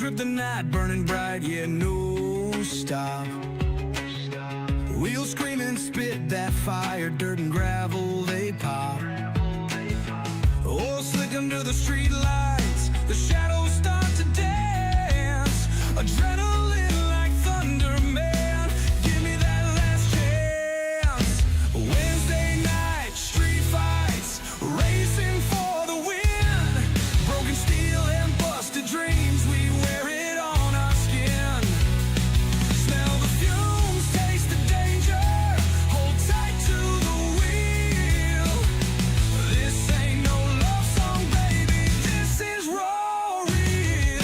flames rip the night, burning bright, yeah, no stop. Wheels scream and spit that fire, dirt and gravel, they pop. Oil slick under the street lights, the shadows start to dance. Adrenaline like thunder, man, give me that last chance. Wednesday night, street fights, racing for the win. Broken steel and busted dreams, we wear it on our skin. Smell the fumes, taste the danger, hold tight to the wheel. This ain't no love song, baby, this is raw real.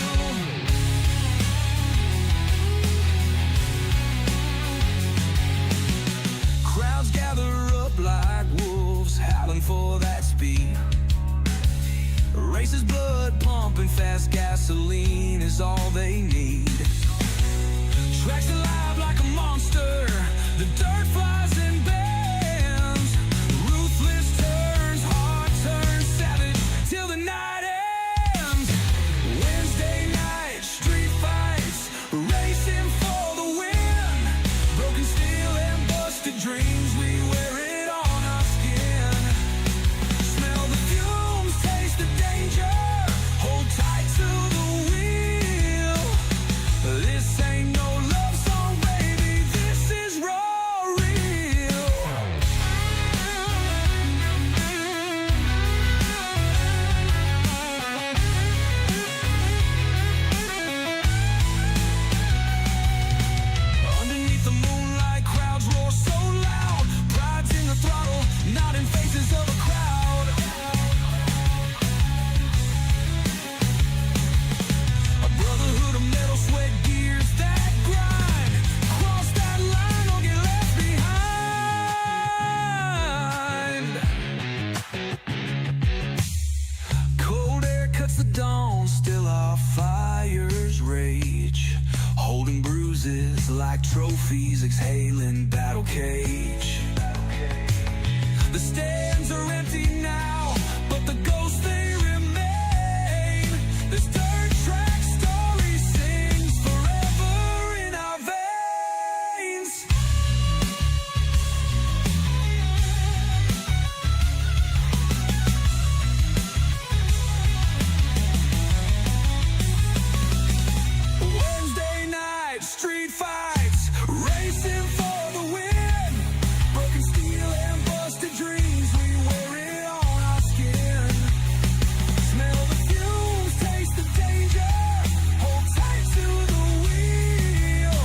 Crowds gather up like wolves, howling for that speed. Races blood pumping fast, gasoline is all they need. Tracks alive like a monster, the dirt flies and bends. Ruthless turns, hard turns, savage till the night ends. Wednesday night, street fights, racing for the win. Broken steel and busted dreams, we wear it on our skin. Smell the fumes, taste the danger, hold tight to the wheel. This ain't no love song, baby, this is raw real. Underneath the moonlight, crowds roar so loud. Pride's in the throttle, not in faces of a crowd. A brotherhood of metal, sweat, gears that grind. Cross that line or get left behind. Cold air cuts the dawn, still our fires rage. Holding bruises like trophies, exhaling battle cage. The stands are empty now, but the ghosts they remain. This dirt track story sings forever in our veins. Wednesday night, street fights, racing for the win. Broken steel and busted dreams, we wear it on our skin. Smell the fumes, taste the danger, hold tight to the wheel.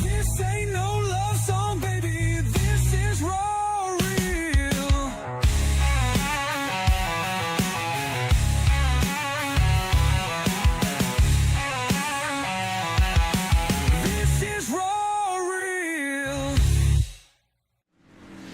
This ain't no love song, baby, this is raw real. This is raw real.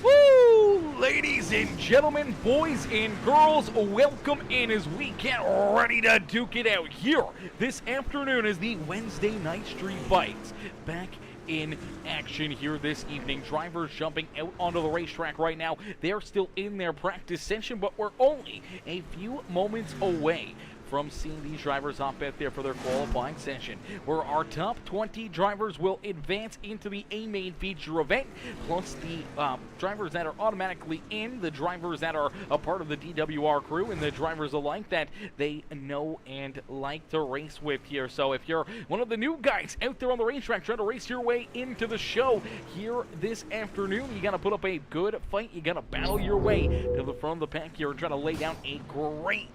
Woo! Ladies and gentlemen, boys and girls, welcome in as we get ready to duke it out here this afternoon as the Wednesday night street fights back in action here this evening. Drivers jumping out onto the racetrack right now. They're still in their practice session, but we're only a few moments away from seeing these drivers hop out there for their qualifying session, where our top 20 drivers will advance into the A-Main feature event, plus the drivers that are automatically in, the drivers that are a part of the DWR crew, and the drivers alike that they know and like to race with here. So if you're one of the new guys out there on the racetrack trying to race your way into the show here this afternoon, you got to put up a good fight. You got to battle your way to the front of the pack here and try to lay down a great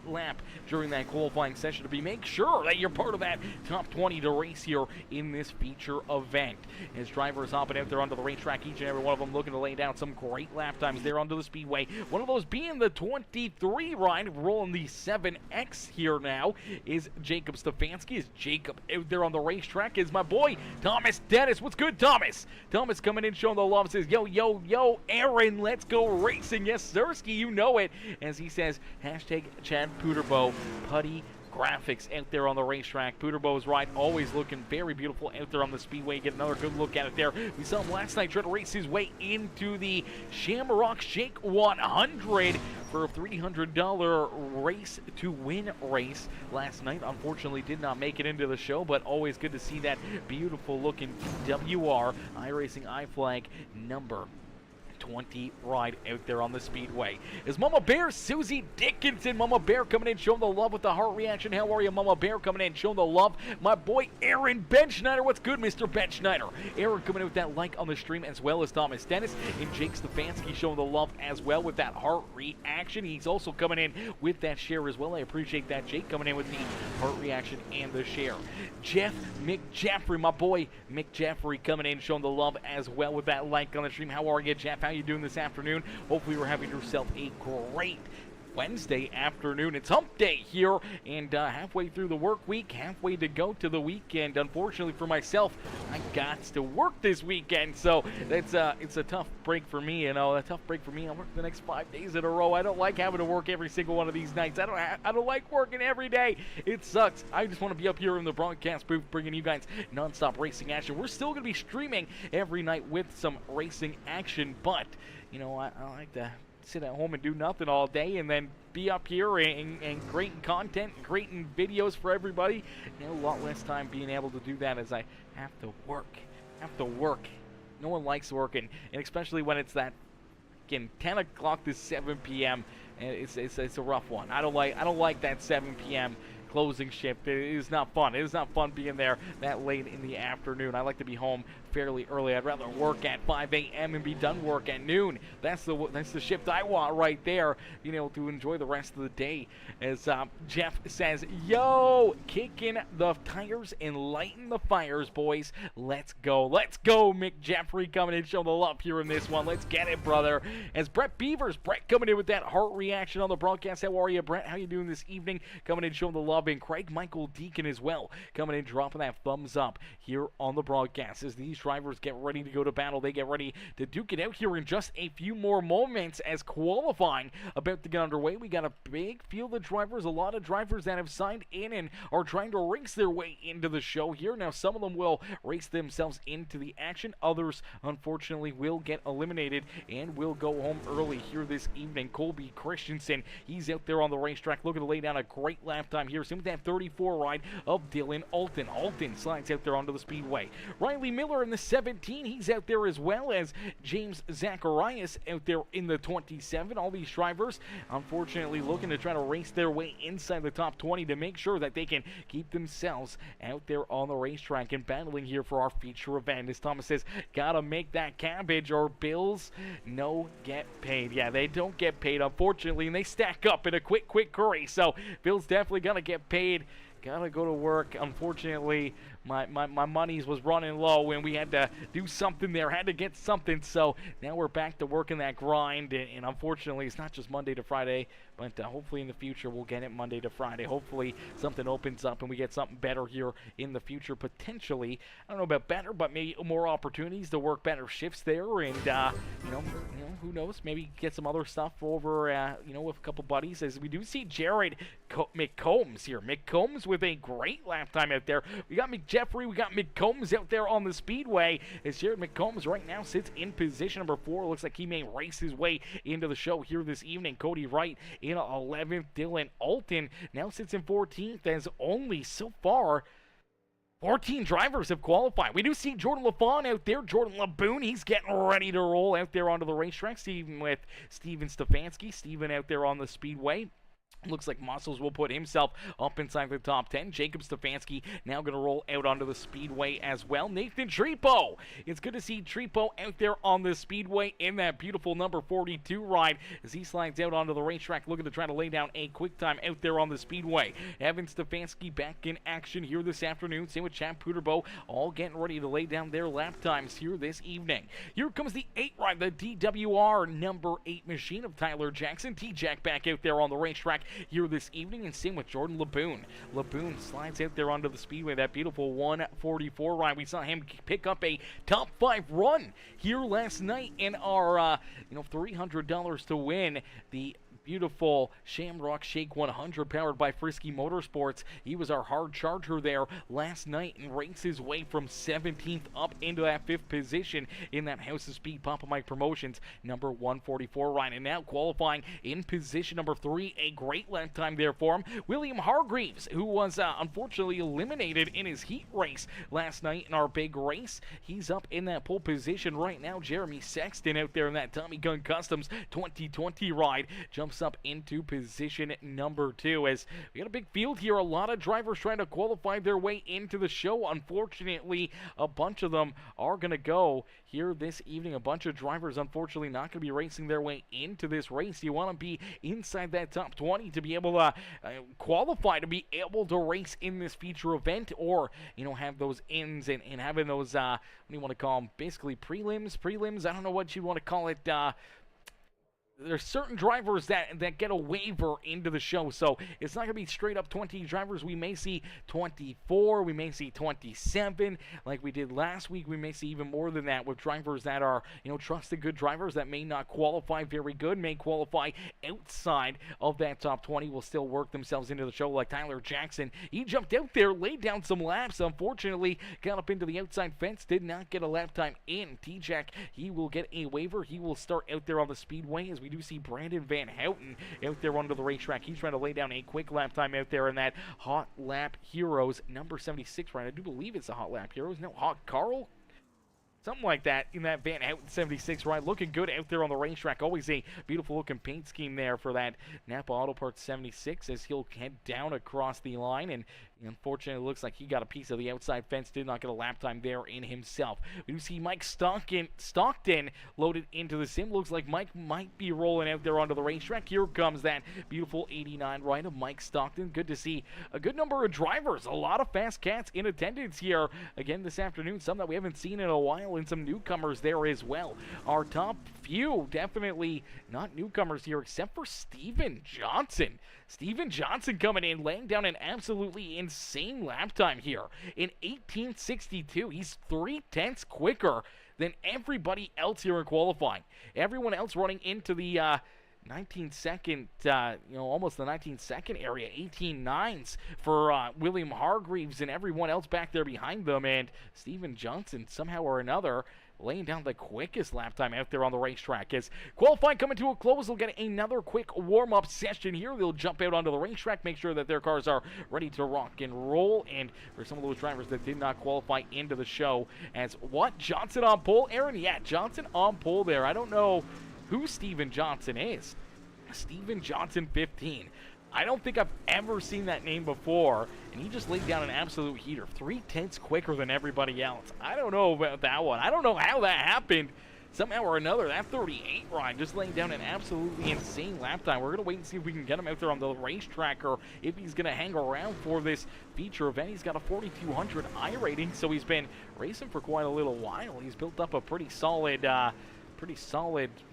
lap during that qualifying session to make sure that you're part of that top 20 to race here in this feature event. As drivers hopping out there onto the racetrack, each and every one of them looking to lay down some great lap times there onto the speedway. One of those being the 23 ride, rolling the 7X here now, is Jacob Stefanski. Is Jacob out there on the racetrack? Is my boy Thomas Dennis. What's good, Thomas? Thomas coming in showing the love, says, yo, yo, yo, Aaron, let's go racing. Yes, Sirski, you know it. As he says, hashtag Chad Puderbo, Putty graphics out there on the racetrack. Puderbo's ride always looking very beautiful out there on the speedway. Get another good look at it there. We saw him last night try to race his way into the Shamrock Shake 100 for a $300 race to win race last night. Unfortunately did not make it into the show, but always good to see that beautiful looking DWR iRacing iFlag number 20 ride out there on the speedway. Is Mama Bear Susie Dickinson? Mama Bear coming in, showing the love with the heart reaction. How are you, Mama Bear? Coming in, showing the love. My boy Aaron Benschneider. What's good, Mr. Benschneider? Aaron coming in with that like on the stream, as well as Thomas Dennis and Jake Stefanski showing the love as well with that heart reaction. He's also coming in with that share as well. I appreciate that. Jake coming in with the heart reaction and the share. Jeff McJaffrey, my boy McJaffrey coming in, showing the love as well with that like on the stream. How are you, Jeff? How you doing this afternoon? Hopefully you're having yourself a great Wednesday afternoon. It's hump day here, and halfway through the work week, halfway to go to the weekend. Unfortunately for myself, I got to work this weekend, so it's a tough break for me. You know, a tough break for me. I work the next 5 days in a row. I don't like having to work every single one of these nights. I don't like working every day. It sucks. I just want to be up here in the broadcast booth, bringing you guys nonstop racing action. We're still going to be streaming every night with some racing action, but you know, I like to sit at home and do nothing all day and then be up here and creating content, creating videos for everybody. You know, a lot less time being able to do that as I have to work. No one likes working, and especially when it's that 10 o'clock to 7 p.m. and it's a rough one. I don't like that 7 p.m. closing shift. It is not fun. It is not fun being there that late in the afternoon. I like to be home fairly early. I'd rather work at 5 a.m. and be done work at noon. That's the shift I want right there, you know, to enjoy the rest of the day. As Jeff says, yo, kicking the tires and lighting the fires, boys. Let's go. Let's go, Mick Jeffrey coming in, showing the love here in this one. Let's get it, brother. As Brett coming in with that heart reaction on the broadcast. How are you, Brett? How you doing this evening? Coming in, showing the love. And Craig Michael Deacon as well, coming in, dropping that thumbs up here on the broadcast. As these drivers get ready to go to battle, they get ready to duke it out here in just a few more moments as qualifying about to get underway. We got a big field of drivers, a lot of drivers that have signed in and are trying to race their way into the show here. Now, some of them will race themselves into the action. Others, unfortunately, will get eliminated and will go home early here this evening. Colby Christensen, he's out there on the racetrack looking to lay down a great lap time here. Same with that 34 ride of Dylan Alton. Alton slides out there onto the speedway. Riley Miller in the 17, he's out there as well as James Zacharias out there in the 27. All these drivers, unfortunately, looking to try to race their way inside the top 20 to make sure that they can keep themselves out there on the racetrack and battling here for our feature event. As Thomas says, gotta make that cabbage or bills no get paid. Yeah, they don't get paid, unfortunately, and they stack up in a quick hurry. So bills definitely gonna get paid. Gotta go to work. Unfortunately, my monies was running low and we had to do something there, had to get something. So now we're back to working that grind, and unfortunately it's not just Monday to Friday, but hopefully in the future we'll get it Monday to Friday. Hopefully something opens up and we get something better here in the future, potentially. I don't know about better, but maybe more opportunities to work better shifts there, and you know, who knows, maybe get some other stuff over you know, with a couple buddies. As we do see Jared McCombs here. McCombs with a great lap time out there. We got McJeffrey, we got McCombs out there on the speedway. As Jared McCombs right now sits in position number 4. Looks like he may race his way into the show here this evening. Cody Wright in 11th. Dylan Alton now sits in 14th, as only so far 14 drivers have qualified. We do see Jordan LaFawn out there. Jordan LaBoon, he's getting ready to roll out there onto the racetrack. Steven with Steven Stefanski. Steven out there on the speedway. Looks like Muscles will put himself up inside the top 10. Jacob Stefanski now going to roll out onto the speedway as well. Nathan Trepo. It's good to see Trepo out there on the speedway in that beautiful number 42 ride as he slides out onto the racetrack looking to try to lay down a quick time out there on the speedway. Evan Stefanski back in action here this afternoon. Same with Chad Puderbo, all getting ready to lay down their lap times here this evening. Here comes the 8 ride, the DWR number 8 machine of Tyler Jackson. T-Jack back out there on the racetrack here this evening, and same with Jordan LaBoon. LaBoon slides out there onto the speedway, that beautiful 144 ride. We saw him pick up a top 5 run here last night in our $300 to win the beautiful Shamrock Shake 100 powered by Frisky Motorsports. He was our hard charger there last night and raced his way from 17th up into that 5th position in that House of Speed Papa Mike Promotions number 144 ride. And now qualifying in position number 3, a great lap time there for him, William Hargreaves, who was unfortunately eliminated in his heat race last night in our big race. He's up in that pole position right now. Jeremy Sexton out there in that Tommy Gun Customs 2020 ride jumps up into position number 2 as we got a big field here. A lot of drivers trying to qualify their way into the show. Unfortunately, a bunch of them are going to go here this evening. A bunch of drivers unfortunately not going to be racing their way into this race. You want to be inside that top 20 to be able to qualify to be able to race in this feature event, or have those ins and having those what do you want to call them, basically prelims, I don't know what you want to call it. There's certain drivers that get a waiver into the show, so it's not going to be straight up 20 drivers. We may see 24, we may see 27 like we did last week. We may see even more than that with drivers that are, trusted good drivers that may not qualify very good, may qualify outside of that top 20, will still work themselves into the show, like Tyler Jackson. He jumped out there, laid down some laps, unfortunately got up into the outside fence, did not get a lap time in. T-Jack, he will get a waiver. He will start out there on the speedway, as we do see Brandon Van Houten out there onto the racetrack. He's trying to lay down a quick lap time out there in that Hot Lap Heroes number 76 ride. I do believe it's a Hot Lap Heroes. No, Hot Carl? Something like that in that Van Houten 76 ride. Looking good out there on the racetrack. Always a beautiful looking paint scheme there for that Napa Auto Parts 76 as he'll head down across the line. And unfortunately, it looks like he got a piece of the outside fence. Did not get a lap time there in himself. We do see Mike Stockton loaded into the sim. Looks like Mike might be rolling out there onto the racetrack. Here comes that beautiful 89 ride of Mike Stockton. Good to see a good number of drivers. A lot of fast cats in attendance here again this afternoon. Some that we haven't seen in a while, and some newcomers there as well. Our top few definitely not newcomers here, except for Steven Johnson. Steven Johnson coming in, laying down an absolutely insane lap time here in 1862. He's 3/10 quicker than everybody else here in qualifying. Everyone else running into the 19-second, almost the 19-second area, 18.9s for William Hargreaves and everyone else back there behind them. And Steven Johnson, somehow or another, laying down the quickest lap time out there on the racetrack. As qualifying coming to a close, they'll get another quick warm-up session here. They'll jump out onto the racetrack, make sure that their cars are ready to rock and roll. And for some of those drivers that did not qualify into the show, as what? Johnson on pole, Aaron? Yeah, Johnson on pole there. I don't know who Steven Johnson is. Steven Johnson 15. I don't think I've ever seen that name before, and he just laid down an absolute heater. 3/10 quicker than everybody else. I don't know about that one. I don't know how that happened. Somehow or another, that 38 ride just laying down an absolutely insane lap time. We're going to wait and see if we can get him out there on the racetrack, or if he's going to hang around for this feature event. He's got a 4,200 I rating, so he's been racing for quite a little while. He's built up a pretty solid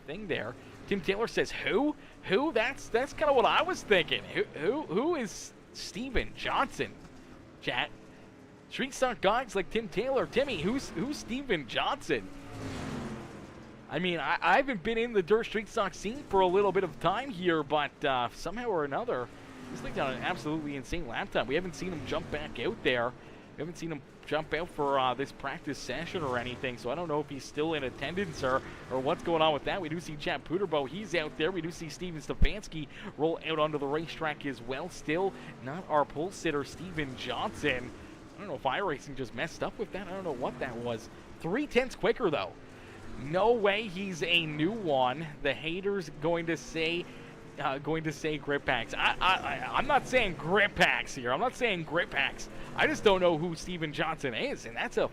thing there. Tim Taylor says, who? Who? That's kind of what I was thinking. Who is Steven Johnson? Chat. Street stock guys like Tim Taylor. Timmy, who's Steven Johnson? I mean, I haven't been in the dirt street stock scene for a little bit of time here, but somehow or another, he's laid down an absolutely insane lap time. We haven't seen him jump back out there. We haven't seen him jump out for this practice session or anything, so I don't know if he's still in attendance or what's going on with that. We do see Chad Puderbo, he's out there. We do see Steven Stefanski roll out onto the racetrack as well. Still not our pole sitter, Steven Johnson. I don't know if iRacing just messed up with that. I don't know what that was. 3/10 quicker, though. No way he's a new one. The haters going to say grip packs. I'm not saying grip packs here. I'm not saying grip packs. I just don't know who Steven Johnson is, and that's a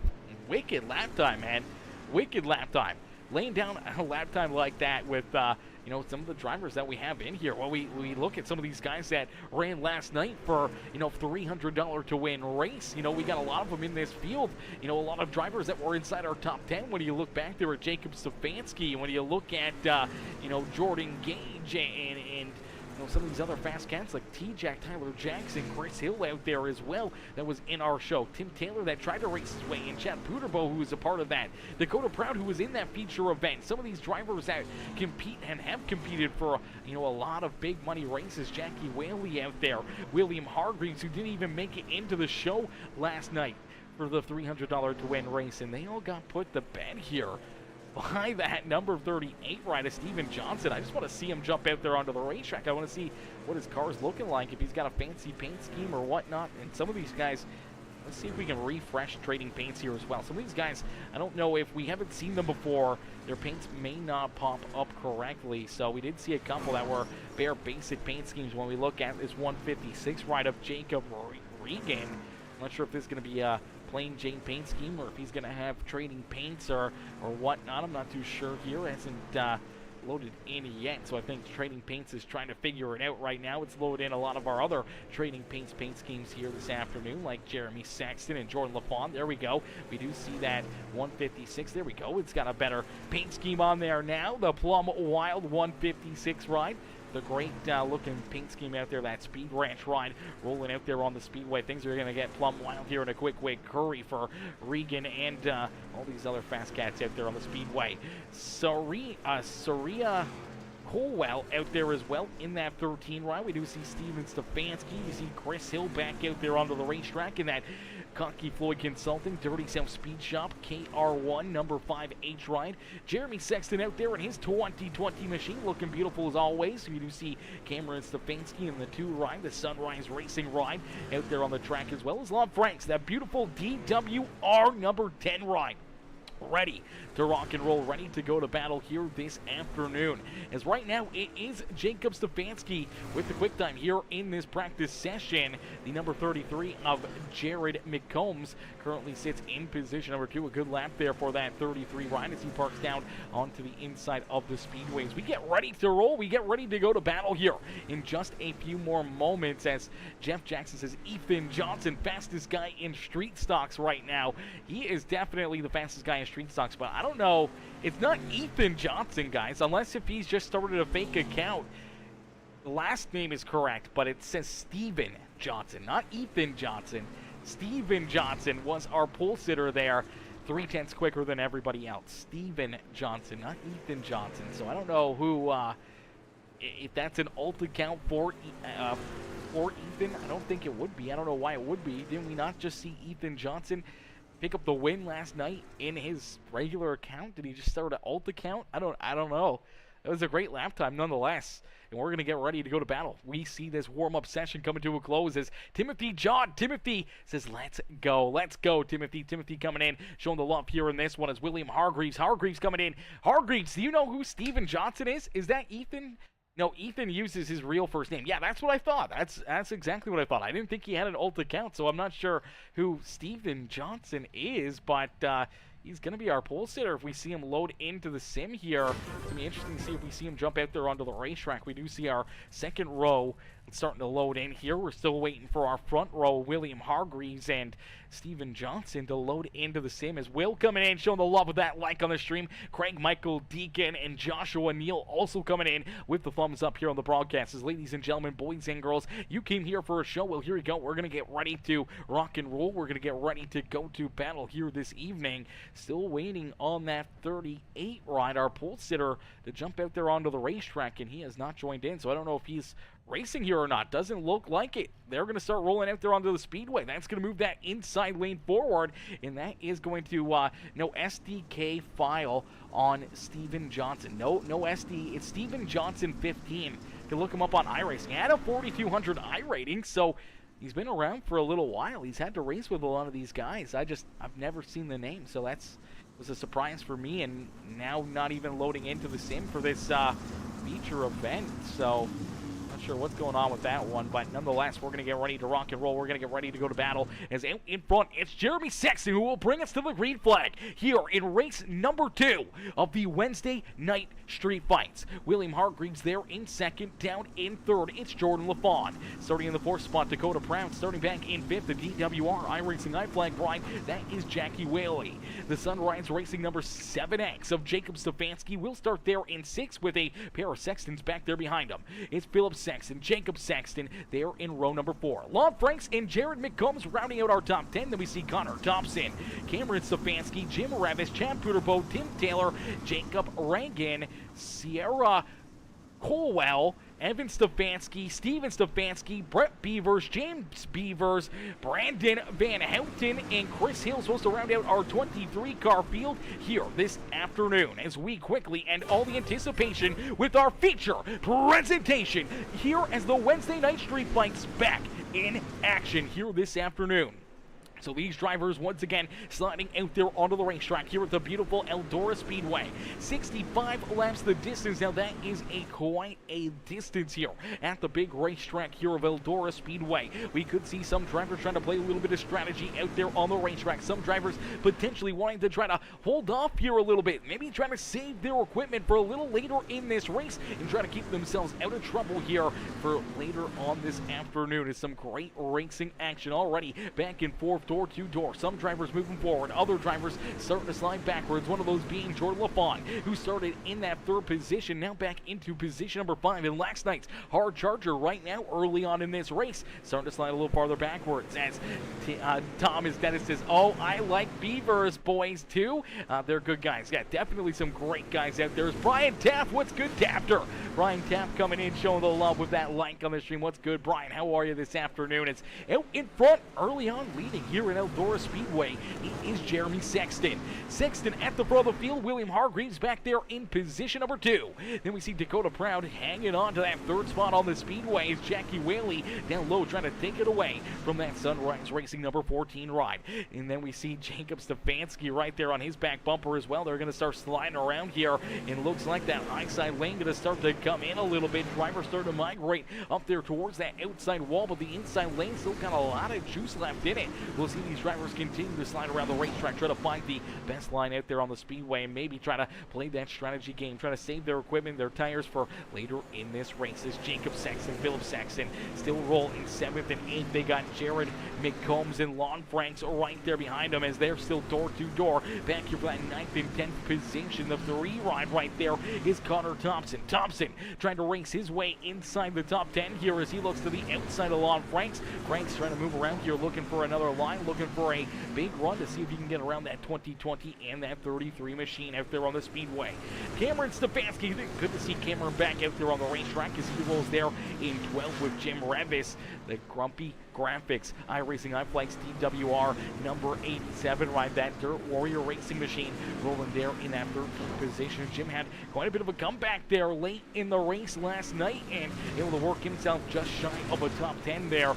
wicked lap time, man. Wicked lap time. Laying down a lap time like that with some of the drivers that we have in here. Well, we look at some of these guys that ran last night for $300 to win race. We got a lot of them in this field. A lot of drivers that were inside our top 10. When you look back there at Jacob Stefanski, when you look at Jordan Gage and some of these other fast cats like T-Jack, Tyler Jackson, Chris Hill out there as well that was in our show. Tim Taylor that tried to race his way in. Chad Puderbo, who was a part of that. Dakota Proud, who was in that feature event. Some of these drivers that compete and have competed for, a lot of big money races. Jackie Whaley out there. William Hargreaves, who didn't even make it into the show last night for the $300 to win race. And they all got put to bed here by that number 38 rider, Steven Johnson. I just want to see him jump out there onto the racetrack. I want to see what his car's looking like, if he's got a fancy paint scheme or whatnot. And some of these guys, let's see if we can refresh trading paints here as well. Some of these guys, I don't know if we haven't seen them before. Their paints may not pop up correctly. So we did see a couple that were bare basic paint schemes when we look at this 156 ride of Jacob Regan. I'm not sure if this is going to be a plain Jane paint scheme or if he's going to have trading paints or whatnot. I'm not too sure here. It hasn't loaded in yet, so I think Trading Paints is trying to figure it out right now. It's loaded in a lot of our other Trading Paints paint schemes here this afternoon, like Jeremy Saxton and Jordan LaFawn. There we go. We do see that 156. There we go. It's got a better paint scheme on there now. The Plum Wild 156 ride. The great looking paint scheme out there, that Speed Ranch ride rolling out there on the Speedway. Things are going to get plumb wild here in a quick curry for Regan and all these other fast cats out there on the Speedway. Saria Colwell out there as well in that 13 ride. We do see Steven Stefanski. You see Chris Hill back out there onto the racetrack in that Cocky Floyd Consulting, Dirty South Speed Shop, KR1, number 5H ride. Jeremy Sexton out there in his 2020 machine, looking beautiful as always. We do see Cameron Stefanski in the 2 ride, the Sunrise Racing ride out there on the track, as well as Lon Franks, that beautiful DWR number 10 ride. Ready to rock and roll, ready to go to battle here this afternoon. As right now, it is Jacob Stefanski with the quick time here in this practice session. The number 33 of Jared McCombs currently sits in position number 2. A good lap there for that 33 ride as he parks down onto the inside of the speedways. We get ready to roll. We get ready to go to battle here in just a few more moments, as Jeff Jackson says Ethan Johnson, fastest guy in street stocks right now. He is definitely the fastest guy in street stocks, but I don't know. It's not Ethan Johnson, guys, unless if he's just started a fake account. The last name is correct, but it says Steven Johnson, not Ethan Johnson. Steven Johnson was our pole sitter there, 3/10 quicker than everybody else. Steven Johnson, not Ethan Johnson. So I don't know who, if that's an alt account for Ethan. I don't think it would be. I don't know why it would be. Didn't we not just see Ethan Johnson pick up the win last night in his regular account? Did he just start an alt account? I don't know. It was a great lap time nonetheless, and we're going to get ready to go to battle. We see this warm-up session coming to a close as Timothy says, let's go, Timothy. Timothy coming in, showing the love here in this one as William Hargreaves coming in. Hargreaves, do you know who Steven Johnson is? Is that Ethan? No, Ethan uses his real first name. Yeah, that's what I thought. That's exactly what I thought. I didn't think he had an alt account, so I'm not sure who Steven Johnson is, but he's going to be our pole sitter if we see him load into the sim here. It's going to be interesting to see if we see him jump out there onto the racetrack. We do see our second row starting to load in here. We're still waiting for our front row, William Hargreaves and Steven Johnson, to load into the sim as Will coming in, showing the love with that like on the stream. Craig Michael Deacon and Joshua Neal also coming in with the thumbs up here on the broadcast. As ladies and gentlemen, boys and girls, you came here for a show. Well, here we go. We're going to get ready to rock and roll. We're going to get ready to go to battle here this evening. Still waiting on that 38 ride, our pole sitter, to jump out there onto the racetrack, and he has not joined in, so I don't know if he's racing here or not. Doesn't look like it. They're going to start rolling out there onto the speedway. That's going to move that inside lane forward, and that is going to no SDK file on Steven Johnson. No SD. It's Steven Johnson 15. You can look him up on iRacing. He had a 4,200 iRating, so he's been around for a little while. He's had to race with a lot of these guys. I've never seen the name, so was a surprise for me, and now not even loading into the sim for this feature event. So not sure what's going on with that one, but nonetheless, we're going to get ready to rock and roll. We're going to get ready to go to battle. As in front, it's Jeremy Sexton, who will bring us to the green flag here in race number 2 of the Wednesday night street fights. William Hargreaves there in second, down in third. It's Jordan LaFawn. Starting in the 4th spot, Dakota Proud. Starting back in 5th, the DWR iRacing iFlag ride. That is Jackie Whaley. The Sunrise Racing number 7X of Jacob Stefanski will start there in 6th with a pair of Sextons back there behind him. It's Philip Sexton, Jacob Sexton there in row number 4. Lon Franks and Jared McCombs rounding out our top 10. Then we see Connor Thompson, Cameron Stefanski, Jim Revis, Chad Puderbo, Tim Taylor, Jacob Reagan, Sierra Colwell, Evan Stefanski, Steven Stefanski, Brett Beavers, James Beavers, Brandon Van Houten, and Chris Hill supposed to round out our 23-car field here this afternoon as we quickly end all the anticipation with our feature presentation here as the Wednesday Night Street Fights back in action here this afternoon. So these drivers once again sliding out there onto the racetrack here at the beautiful Eldora Speedway. 65 laps the distance. Now that is quite a distance here at the big racetrack here of Eldora Speedway. We could see some drivers trying to play a little bit of strategy out there on the racetrack. Some drivers potentially wanting to try to hold off here a little bit. Maybe trying to save their equipment for a little later in this race and try to keep themselves out of trouble here for later on this afternoon. It's some great racing action already back and forth, door to door. Some drivers moving forward, other drivers starting to slide backwards. One of those being Jordan LaFon, who started in that 3rd position, now back into position number 5. And last night's hard charger right now early on in this race starting to slide a little farther backwards as Thomas Dennis says, oh, I like Beavers boys too. They're good guys. Yeah, definitely some great guys out there. There's Brian Taft. What's good, Tafter? Brian Taft coming in, showing the love with that like on the stream. What's good, Brian? How are you this afternoon? It's out in front early on, leading here in Eldora Speedway. It is Jeremy Sexton. Sexton at the front of the field. William Hargreaves back there in position number 2. Then we see Dakota Proud hanging on to that 3rd spot on the speedway as Jackie Whaley down low trying to take it away from that Sunrise Racing number 14 ride. And then we see Jacob Stefanski right there on his back bumper as well. They're going to start sliding around here, and looks like that high side lane going to start to come in a little bit. Drivers start to migrate up there towards that outside wall, but the inside lane still got a lot of juice left in it. We'll see these drivers continue to slide around the racetrack, try to find the best line out there on the speedway, and maybe try to play that strategy game, try to save their equipment, their tires for later in this race. As Jacob Sexton, Philip Sexton still roll in 7th and 8th. They got Jared McCombs and Lon Franks right there behind them as they're still door to door. Back here for that 9th and 10th position. The 3 ride right there is Connor Thompson. Thompson trying to race his way inside the top 10 here as he looks to the outside of Lon Franks. Franks trying to move around here, looking for another line, looking for a big run to see if he can get around that 2020 and that 33 machine out there on the speedway. Cameron Stefanski, good to see Cameron back out there on the racetrack as he rolls there in 12th with Jim Revis. The Grumpy Graphics iRacing iFlex DWR number 87 ride, that Dirt Warrior racing machine rolling there in that 13th position. Jim had quite a bit of a comeback there late in the race last night and able to work himself just shy of a top 10 there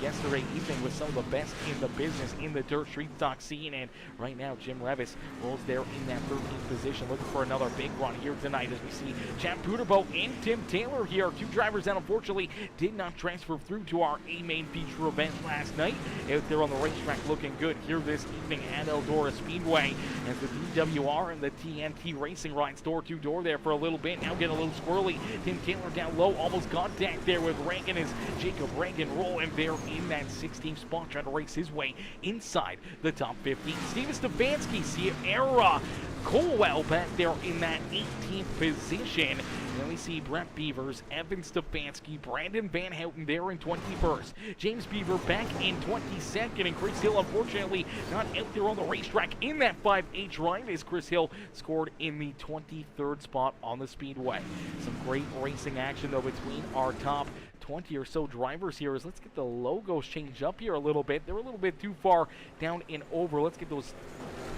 yesterday evening with some of the best in the business in the dirt street stock scene. And right now Jim Revis rolls there in that 13th position, looking for another big run here tonight as we see Chad Puderbo and Tim Taylor here, 2 drivers that unfortunately did not transfer through to our A-main feature event last night. Out there on the racetrack looking good here this evening at Eldora Speedway as the DWR and the TNT Racing rides door to door there for a little bit. Now getting a little squirrely. Tim Taylor down low, almost contact there with Reagan as Jacob Reagan rolling there in that 16th spot, trying to race his way inside the top 15. Steven Stefanski, Sierra Colwell back there in that 18th position. Then we see Brett Beavers, Evan Stefanski, Brandon Van Houten there in 21st. James Beaver back in 22nd, and Chris Hill unfortunately not out there on the racetrack in that 5H ride as Chris Hill scored in the 23rd spot on the speedway. Some great racing action though between our top 20 or so drivers here. Let's get the logos changed up here a little bit. They're a little bit too far down and over. Let's get those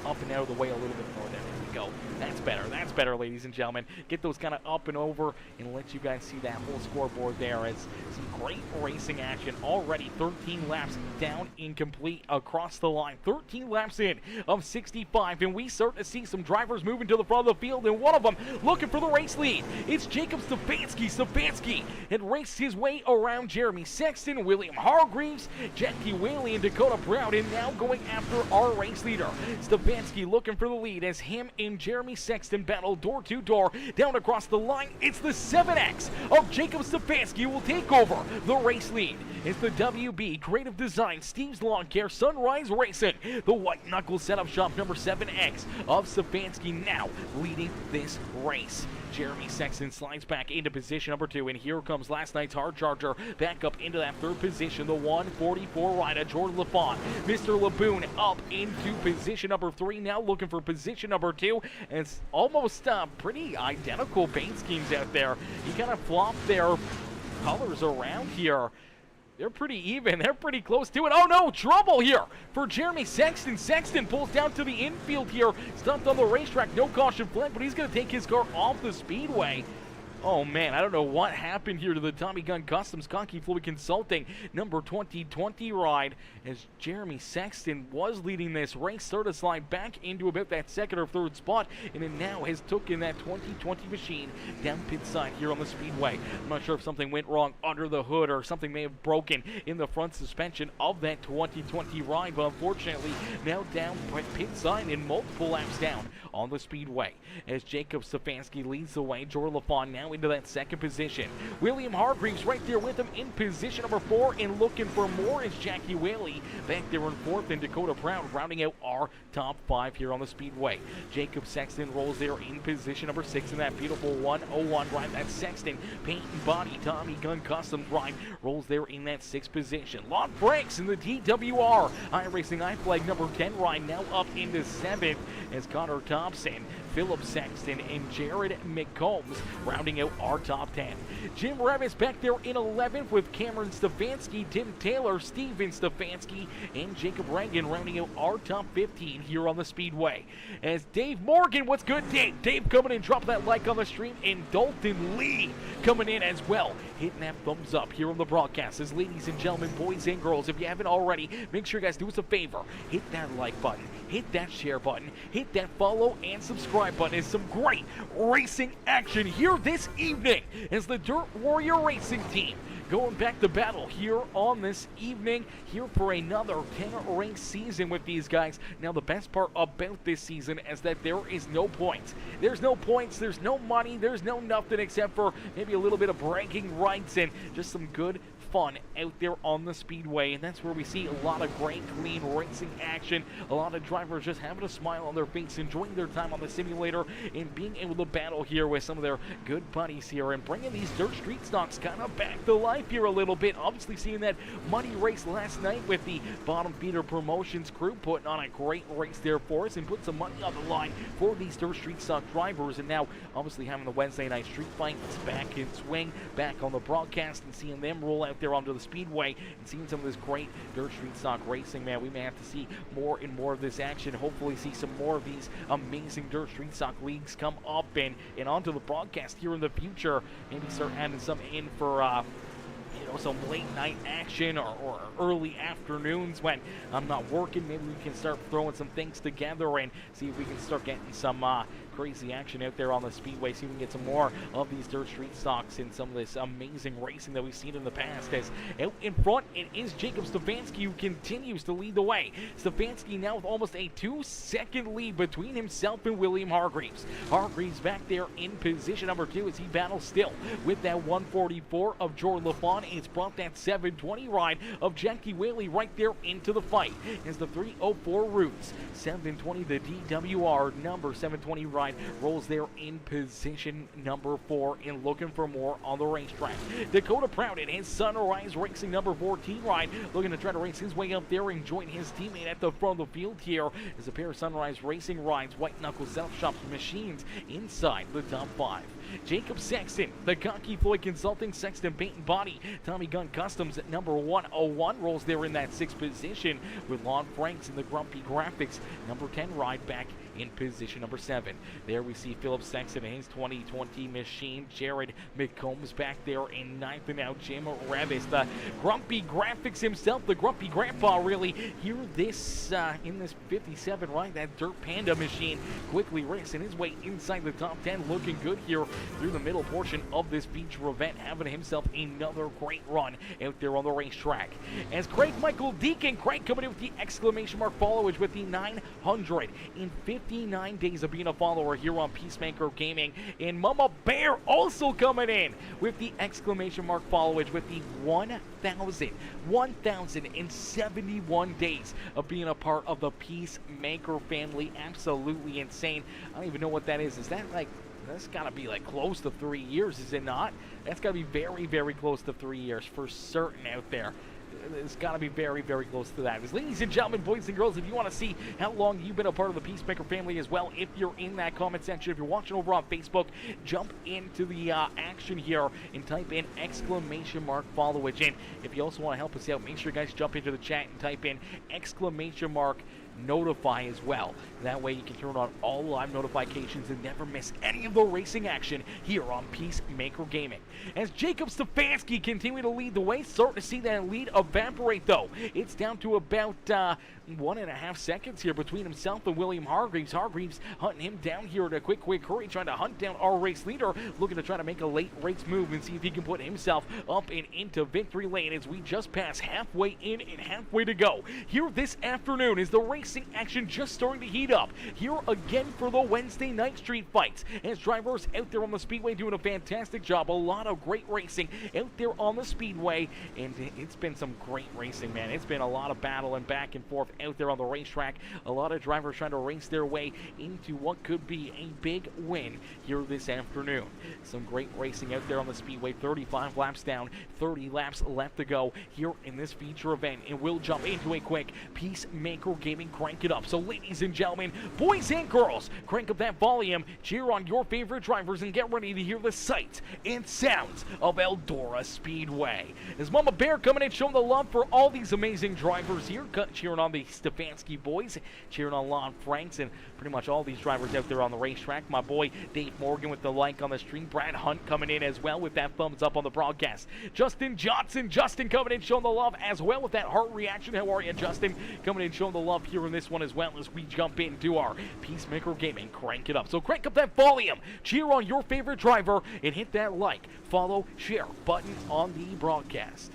up and out of the way a little bit more. There we go. That's better. That's better, ladies and gentlemen. Get those kind of up and over and let you guys see that whole scoreboard there as some great racing action already. 13 laps down incomplete across the line. 13 laps in of 65, and we start to see some drivers moving to the front of the field, and one of them looking for the race lead. It's Jacob Stefanski. Stefanski had raced his way around Jeremy Sexton, William Hargreaves, Jackie Whaley, and Dakota Proud, and now going after our race leader. Stefanski looking for the lead as him and Jeremy Sexton battle door to door down across the line. It's the 7X of Jacob Stefanski will take over the race lead. It's the WB Creative Design, Steve's Lawn Care, Sunrise Racing. The White Knuckle Setup Shop number 7X of Stefanski now leading this race. Jeremy Sexton slides back into position number 2, and here comes last night's hard charger back up into that 3rd position, the 144 rider, Jordan LaFont. Mr. Laboon up into position number 3, now looking for position number 2, and it's almost pretty identical paint schemes out there. You kind of flop their colors around here. They're pretty even. They're pretty close to it. Oh, no, trouble here for Jeremy Sexton. Sexton pulls down to the infield here. Stumped on the racetrack. No caution flag, but he's going to take his car off the speedway. Oh, man, I don't know what happened here to the Tommy Gun Customs Cocky Fluid Consulting number 2020 ride, as Jeremy Sexton was leading this race. Started to slide back into about that 2nd or 3rd spot, and it now has taken that 2020 machine down pit side here on the speedway. I'm not sure if something went wrong under the hood or something may have broken in the front suspension of that 2020 ride, but unfortunately now down pit side and multiple laps down on the speedway. As Jacob Stefanski leads the way, Jordan LaFont now into that 2nd position. William Hargreaves right there with him in position number 4, and looking for more is Jackie Whaley back there in 4th, and Dakota Proud rounding out our top 5 here on the speedway. Jacob Sexton rolls there in position number 6 in that beautiful 101 ride. That's Sexton paint and body Tommy Gun Customs ride rolls there in that 6th position. Lon Franks in the DWR iRacing iFlag number 10 ride now up into 7th, as Connor Thompson, Philip Sexton, and Jared McCombs rounding out our top 10. Jim Revis back there in 11th with Cameron Stefanski, Tim Taylor, Steven Stefanski, and Jacob Reagan rounding out our top 15 here on the speedway. As Dave Morgan, what's good, Dave? Dave coming in, drop that like on the stream, and Dalton Lee coming in as well, hitting that thumbs up here on the broadcast. As ladies and gentlemen, boys and girls, if you haven't already, make sure you guys do us a favor. Hit that like button, hit that share button, hit that follow and subscribe button. Is some great racing action here this evening as the Dirt Warrior Racing team going back to battle here on this evening, here for another 10-race season with these guys. Now, the best part about this season is that there is no points. There's no points, there's no money, there's no nothing except for maybe a little bit of bragging rights and just some good fun out there on the speedway, and that's where we see a lot of great, clean racing action. A lot of drivers just having a smile on their face, enjoying their time on the simulator, and being able to battle here with some of their good buddies here, and bringing these dirt street stocks kind of back to life here a little bit. Obviously, seeing that money race last night with the Bottom Feeder Promotions crew putting on a great race there for us and put some money on the line for these dirt street stock drivers, and now obviously having the Wednesday night street fights back in swing, back on the broadcast, and seeing them roll out there onto the speedway and seeing some of this great dirt street stock racing. Man, we may have to see more and more of this action. Hopefully see some more of these amazing dirt street stock leagues come up and onto the broadcast here in the future. Maybe start adding some in for some late night action or early afternoons when I'm not working. Maybe we can start throwing some things together and see if we can start getting some crazy action out there on the speedway. See if we can get some more of these dirt street stocks and some of this amazing racing that we've seen in the past. As out in front, it is Jacob Stefanski who continues to lead the way. Stefanski now with almost a 2-second lead between himself and William Hargreaves. Hargreaves back there in position number 2 as he battles still with that 144 of Jordan LaFont. It's brought that 720 ride of Jackie Whaley right there into the fight as the 304 Roots 720, the DWR number 720 ride rolls there in position number 4 and looking for more on the racetrack. Dakota Proud in his Sunrise Racing number 14 ride, looking to try to race his way up there and join his teammate at the front of the field here as a pair of Sunrise Racing rides White Knuckle Self Shop machines inside the top 5. Jacob Sexton, the Cocky Floyd Consulting, Sexton Paint and Body, Tommy Gun Customs at number 101 rolls there in that 6th position with Lon Franks in the Grumpy Graphics number 10 ride back in position number 7. There we see Philip Sexton and his 2020 machine. Jared McCombs back there in 9th, and now Jim Revis, the Grumpy Graphics himself, the Grumpy Grandpa really, here this in this 57 right, that Dirt Panda machine quickly racing his way inside the top 10, looking good here through the middle portion of this feature event, having himself another great run out there on the racetrack. As Craig Michael Deacon, Craig coming in with the exclamation mark followage with the 950 59 days of being a follower here on Peacemaker Gaming. And Mama Bear also coming in with the exclamation mark followage with the 1,071 days of being a part of the Peacemaker family. Absolutely insane. I don't even know what that is. Is that like, that's got to be like close to 3 years, is it not? That's got to be very, very close to 3 years for certain out there. It's got to be very, very close to that. Ladies and gentlemen, boys and girls, if you want to see how long you've been a part of the Peacemaker family as well, if you're in that comment section, if you're watching over on Facebook, jump into the action here and type in exclamation mark followage. And if you also want to help us out, make sure you guys jump into the chat and type in exclamation mark notify as well. That way you can turn on all live notifications and never miss any of the racing action here on Peacemaker Gaming. As Jacob Stefanski continue to lead the way, starting to see that lead evaporate though. It's down to about 1.5 seconds here between himself and William Hargreaves. Hargreaves hunting him down here at a quick hurry, trying to hunt down our race leader, looking to try to make a late race move and see if he can put himself up and into victory lane as we just pass halfway in and halfway to go. Here this afternoon is the racing action just starting to heat up. Here again for the Wednesday night street fights as drivers out there on the Speedway doing a fantastic job. A lot of great racing out there on the Speedway, and it's been some great racing, man. It's been a lot of battle and back and forth out there on the racetrack. A lot of drivers trying to race their way into what could be a big win here this afternoon. Some great racing out there on the Speedway. 35 laps down, 30 laps left to go here in this feature event, and we'll jump into a quick Peacemaker Gaming crank it up. So ladies and gentlemen, boys and girls, crank up that volume, cheer on your favorite drivers, and get ready to hear the sights and sounds of Eldora Speedway. As Mama Bear coming in showing the love for all these amazing drivers here, cheering on the Stefanski boys, cheering on Lon Franks, and pretty much all these drivers out there on the racetrack. My boy Dave Morgan with the like on the stream. Brad Hunt coming in as well with that thumbs up on the broadcast. Justin Johnson, Justin coming in showing the love as well with that heart reaction. How are you, Justin? Coming in showing the love here in this one as well as we jump into our Peacemaker Gaming crank it up. So crank up that volume, cheer on your favorite driver, and hit that like, follow, share button on the broadcast.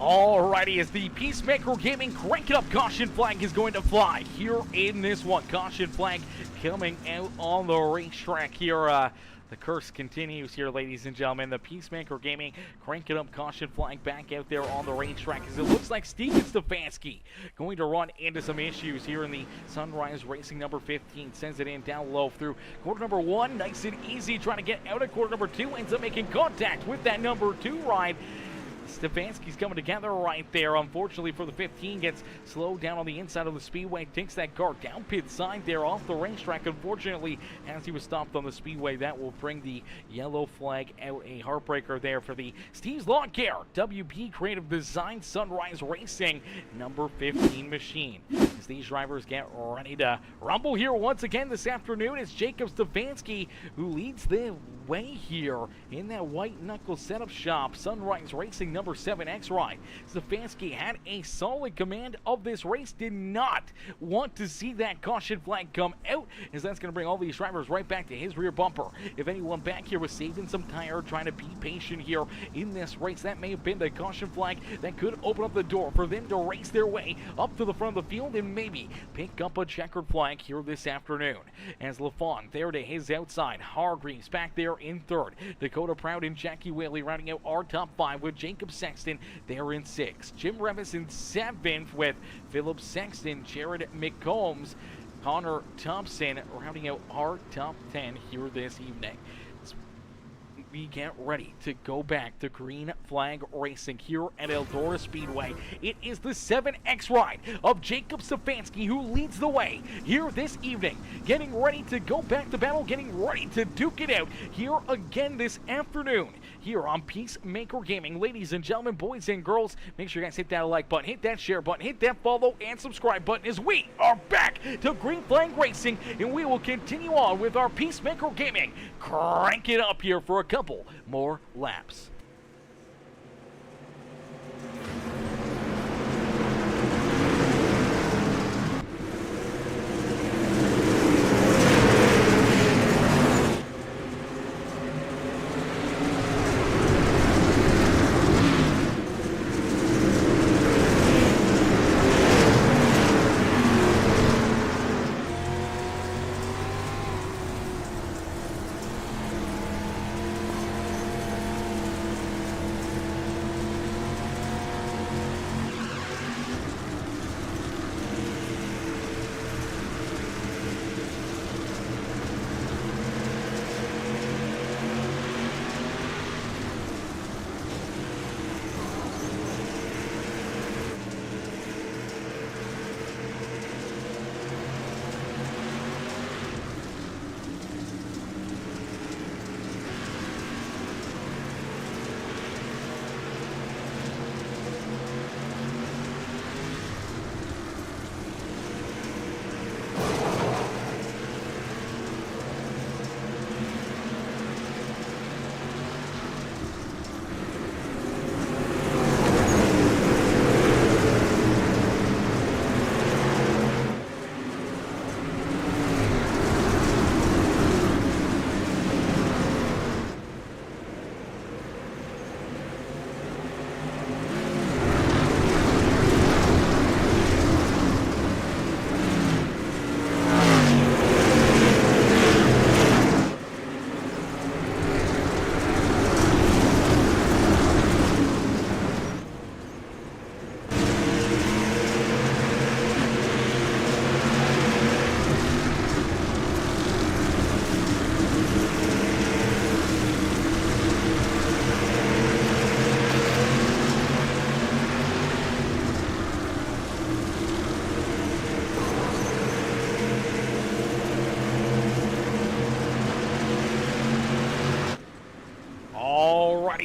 Alrighty, as the Peacemaker Gaming Crank It Up caution flag is going to fly here in this one. Caution flag coming out on the racetrack here. The curse continues here, ladies and gentlemen. The Peacemaker Gaming Crank It Up caution flag back out there on the racetrack as it looks like Steven Stefanski going to run into some issues here in the Sunrise Racing number 15. Sends it in down low through quarter number 1. Nice and easy trying to get out of quarter number 2. Ends up making contact with that number 2 ride. Stefanski's coming together right there. Unfortunately for the 15, gets slowed down on the inside of the speedway. Takes that car down pit side there off the racetrack. Unfortunately, as he was stopped on the speedway, that will bring the yellow flag out. A heartbreaker there for the Steve's Lawn Care WP Creative Design Sunrise Racing number 15 machine. As these drivers get ready to rumble here once again this afternoon, it's Jacob Stefanski who leads the way here in that white knuckle setup shop. Sunrise Racing number 7X ride. Stefanski had a solid command of this race, did not want to see that caution flag come out, as that's going to bring all these drivers right back to his rear bumper. If anyone back here was saving some tire, trying to be patient here in this race, that may have been the caution flag that could open up the door for them to race their way up to the front of the field and maybe pick up a checkered flag here this afternoon. As LaFon there to his outside, Hargreaves back there in third, Dakota Proud and Jackie Whaley rounding out our top 5 with Jacob Sexton there in 6th. Jim Revis in 7th with Philip Sexton, Jared McCombs, Connor Thompson rounding out our top 10 here this evening. We get ready to go back to green flag racing here at Eldora Speedway. It is the 7X ride of Jacob Stefanski who leads the way here this evening. Getting ready to go back to battle, getting ready to duke it out here again this afternoon here on Peacemaker Gaming. Ladies and gentlemen, boys and girls, make sure you guys hit that like button, hit that share button, hit that follow and subscribe button as we are back to green flag racing, and we will continue on with our Peacemaker Gaming. Crank it up here for a couple more laps.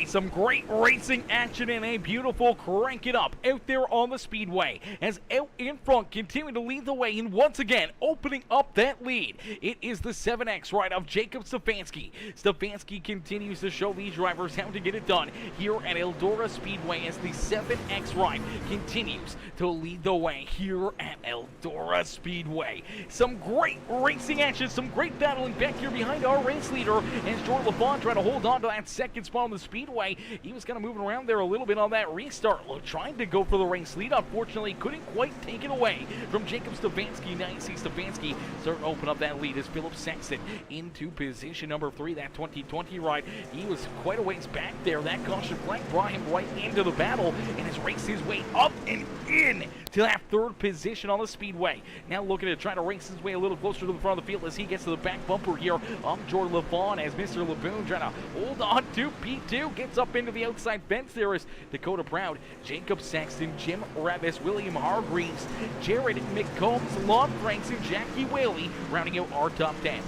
Some great racing action and a beautiful crank it up out there on the speedway as out in front continue to lead the way, and once again opening up that lead, it is the 7X ride of Jacob Stefanski. Stefanski continues to show these drivers how to get it done here at Eldora Speedway as the 7X ride continues to lead the way here at Eldora Speedway. Some great racing action, some great battling back here behind our race leader as Jordan LaFon trying to hold on to that second spot on the speedway. Speedway. He was kind of moving around there a little bit on that restart. Trying to go for the race lead. Unfortunately, couldn't quite take it away from Jacob Stefanski. Now you see Stefanski starting to open up that lead as Philip Sexton into position number 3. That 2020 ride, he was quite a ways back there. That caution flag brought him right into the battle and has raced his way up and in to that 3rd position on the Speedway. Now looking to try to race his way a little closer to the front of the field as he gets to the back bumper here of Jordan LaFawn as Mr. Laboon trying to hold on to P2. Gets up into the outside fence. There is Dakota Proud, Jacob Sexton, Jim Revis, William Hargreaves, Jared McCombs, Lon Franks, and Jackie Whaley rounding out our top 10.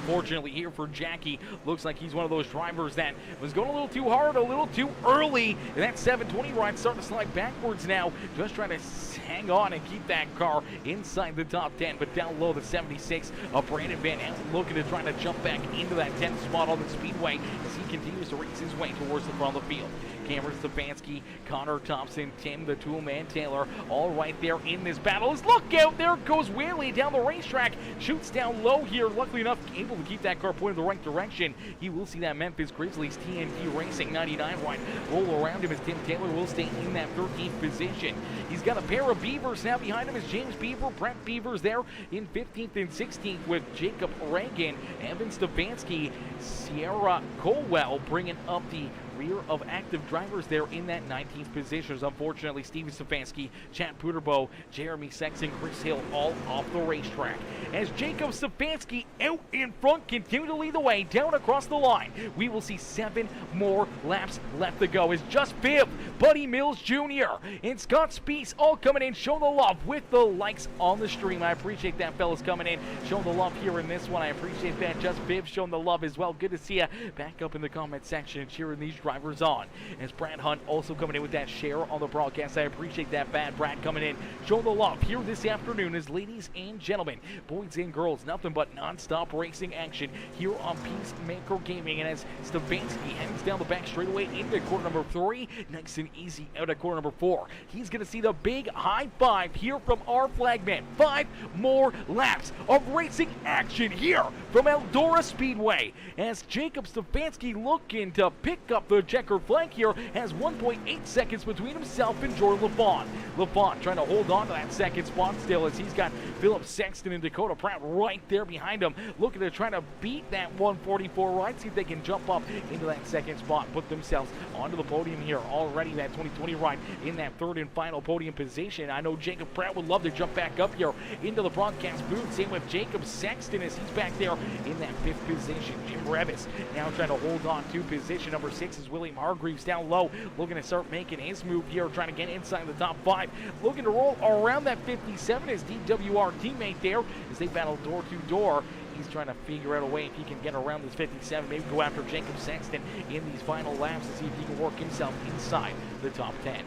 Unfortunately here for Jackie, looks like he's one of those drivers that was going a little too hard, a little too early. And that 720 ride starting to slide backwards now, just trying to hang on and keep that car inside the top 10. But down low, the 76 of Brandon Van Allen looking to try to jump back into that 10th spot on the Speedway as he continues to race his way towards the front of the field. Cameron Stefanski, Connor Thompson, Tim the Toolman Taylor, all right there in this battle. Look out, there goes Whaley down the racetrack, shoots down low here, luckily enough able to keep that car pointed the right direction. He will see that Memphis Grizzlies TNT Racing 99 ride roll around him as Tim Taylor will stay in that 13th position. He's got a pair of Beavers now behind him as James Beaver, Brent Beavers there in 15th and 16th with Jacob Reagan, Evan Stefanski, Sierra Colwell bringing up the rear of active drivers there in that 19th positions. Unfortunately, Steven Stefanski, Chad Puderbo, Jeremy Sexton, Chris Hill all off the racetrack. As Jacob Stefanski out in front, continue to lead the way down across the line. We will see 7 more laps left to go as Just Viv, Buddy Mills Jr., and Scott Spees all coming in, showing the love with the likes on the stream. I appreciate that, fellas, coming in, showing the love here in this one. I appreciate that. Just Viv showing the love as well. Good to see you back up in the comment section and cheering these drivers on. As Brad Hunt also coming in with that share on the broadcast. I appreciate that. Bad Brad coming in, showing the love here this afternoon as ladies and gentlemen, boys and girls, nothing but non-stop racing action here on Peacemaker Gaming. And as Stefanski heads down the back straightaway into corner number 3, nice and easy out of corner number 4. He's going to see the big high five here from our flagman. 5 more laps of racing action here from Eldora Speedway as Jacob Stefanski looking to pick up the checker flag here, has 1.8 seconds between himself and Jordan LaFawn. LaFawn trying to hold on to that second spot still as he's got Philip Sexton and Dakota Pratt right there behind him, looking to try to beat that 144 ride, see if they can jump up into that second spot, put themselves onto the podium here. Already that 2020 ride in that 3rd and final podium position. I know Jacob Pratt would love to jump back up here into the broadcast booth. Same with Jacob Sexton as he's back there in that 5th position. Jim Revis now trying to hold on to position number 6 is William Hargreaves down low, looking to start making his move here, trying to get inside the top 5. Looking to roll around that 57 is DWR teammate there as they battle door to door. He's trying to figure out a way if he can get around this 57, maybe go after Jacob Sexton in these final laps to see if he can work himself inside the top 10.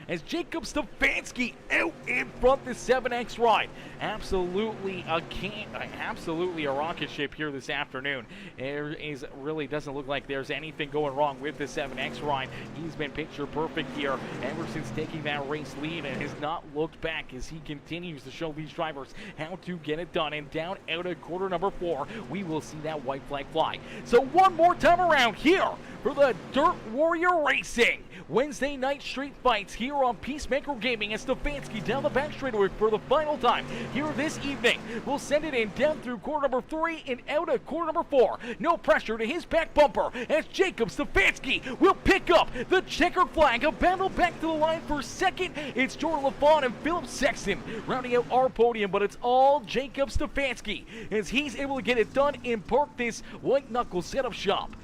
As Jacob Stefanski out in front this 7X ride. Absolutely a rocket ship here this afternoon. It really doesn't look like there's anything going wrong with the 7X ride. He's been picture perfect here ever since taking that race lead and has not looked back as he continues to show these drivers how to get it done. And down out of corner number 4, we will see that white flag fly. So one more time around here for the Dirt Warrior Racing Wednesday night street fights here on Peacemaker Gaming as Stefanski down the back straightaway for the final time here this evening. We'll send it in down through corner number 3 and out of corner number 4. No pressure to his back bumper as Jacob Stefanski will pick up the checkered flag. A battle back to the line for second. It's Jordan LaFawn and Philip Sexton rounding out our podium, but it's all Jacob Stefanski as he's able to get it done and park this white knuckle setup shop.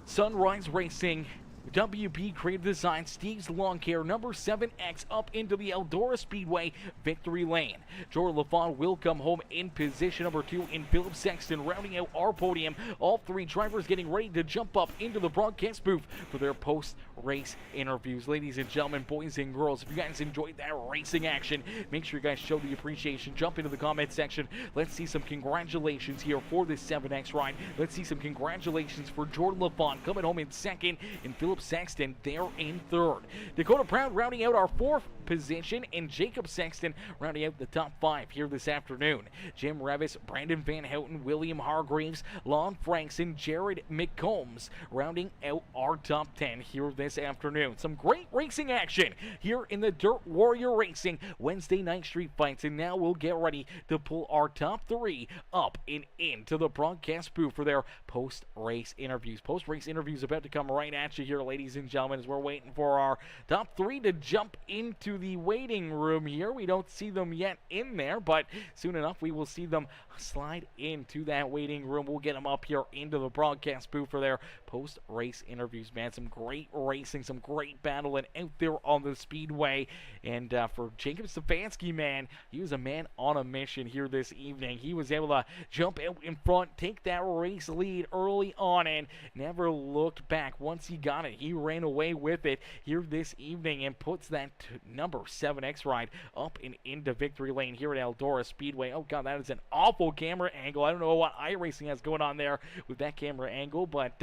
Sunrise Racing, WB Creative Design, Steve's Lawn Care, number 7X up into the Eldora Speedway victory lane. Jordan LaFawn will come home in position number 2 in Philip Sexton rounding out our podium. All 3 drivers getting ready to jump up into the broadcast booth for their post-race interviews. Ladies and gentlemen, boys and girls, if you guys enjoyed that racing action, make sure you guys show the appreciation. Jump into the comment section. Let's see some congratulations here for this 7X ride. Let's see some congratulations for Jordan LaFawn coming home in second and Philip Jacob Sexton there in third. Dakota Proud rounding out our fourth position, and Jacob Sexton rounding out the top 5 here this afternoon. Jim Revis, Brandon Van Houten, William Hargreaves, Lon Franks, and Jared McCombs rounding out our top 10 here this afternoon. Some great racing action here in the Dirt Warrior Racing Wednesday night street fights, and now we'll get ready to pull our top 3 up and into the broadcast booth for their post-race interviews. Post-race interviews about to come right at you here, ladies and gentlemen, as we're waiting for our top 3 to jump into the waiting room here. We don't see them yet in there, but soon enough we will see them slide into that waiting room. We'll get them up here into the broadcast booth for their post-race interviews, man. Some great racing, some great battling out there on the speedway. And for Jacob Stefanski, man, he was a man on a mission here this evening. He was able to jump out in front, take that race lead early on, and never looked back. Once he got it, he ran away with it here this evening and puts that number 7X ride up and into victory lane here at Eldora Speedway. Oh god, that is an awful camera angle. I don't know what iRacing has going on there with that camera angle, but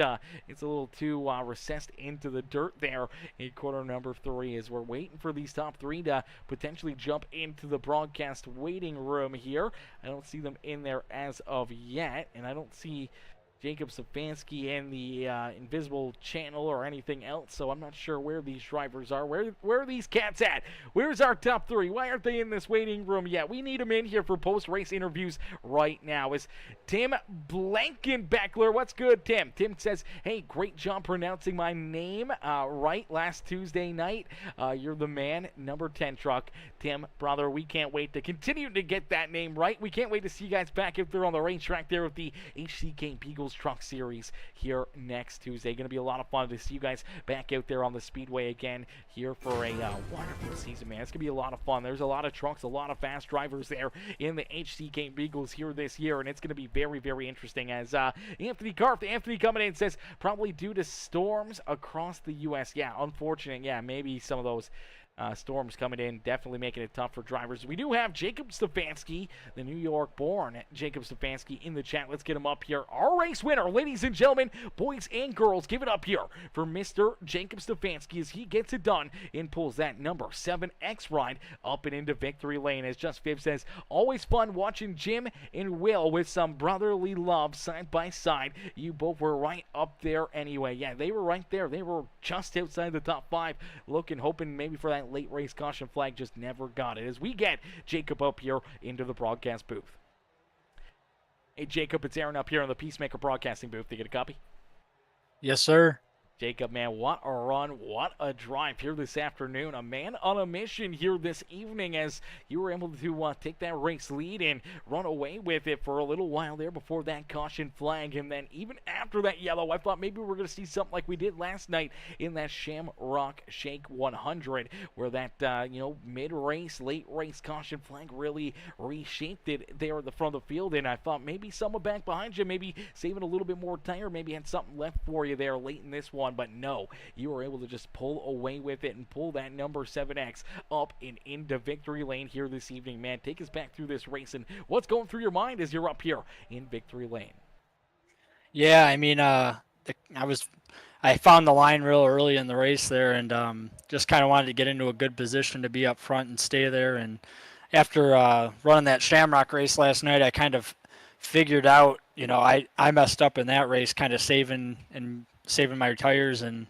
it's a little too recessed into the dirt there in corner number 3 as we're waiting for these top 3 to potentially jump into the broadcast waiting room here. I don't see them in there as of yet, and I don't see Jacob Stefanski and the invisible channel or anything else, so I'm not sure where these drivers are. Where are these cats at? Where's our top 3? Why aren't they in this waiting room yet? We need them in here for post-race interviews right now. Is Tim Blankenbeckler? What's good, Tim? Tim says, hey, great job pronouncing my name right last Tuesday night. You're the man. Number 10 truck. Tim, brother, we can't wait to continue to get that name right. We can't wait to see you guys back if they're on the racetrack there with the HCK Beagles Truck Series here next Tuesday. Going to be a lot of fun to see you guys back out there on the speedway again here for a wonderful season, man. It's going to be a lot of fun. There's a lot of trucks, a lot of fast drivers there in the HCK Beagles here this year, and it's going to be very, very interesting as Anthony coming in says probably due to storms across the U.S. Yeah, unfortunate. Yeah, maybe some of those storms coming in, definitely making it tough for drivers. We do have Jacob Stefanski, the New York-born Jacob Stefanski, in the chat. Let's get him up here. Our race winner, ladies and gentlemen, boys and girls, give it up here for Mr. Jacob Stefanski as he gets it done and pulls that number 7X ride up and into victory lane. As Just Fib says, always fun watching Jim and Will with some brotherly love side by side. You both were right up there anyway. Yeah, they were right there. They were just outside the top 5, looking, hoping maybe for that late race caution flag, just never got it as we get Jacob up here into the broadcast booth. Hey Jacob, it's Aaron up here in the Peacemaker broadcasting booth. Did you get a copy? Yes, sir. Jacob, man, what a run, what a drive here this afternoon. A man on a mission here this evening as you were able to take that race lead and run away with it for a little while there before that caution flag. And then even after that yellow, I thought maybe we were going to see something like we did last night in that Shamrock Shake 100 where that, mid-race, late-race caution flag really reshaped it there at the front of the field. And I thought maybe someone back behind you, maybe saving a little bit more tire, maybe had something left for you there late in this one. But no, you were able to just pull away with it and pull that number 7X up and into victory lane here this evening, man. Take us back through this race and what's going through your mind as you're up here in victory lane. Yeah, I mean, I found the line real early in the race there, and just kind of wanted to get into a good position to be up front and stay there. And after running that Shamrock race last night, I kind of figured out, I messed up in that race, kind of saving my tires, and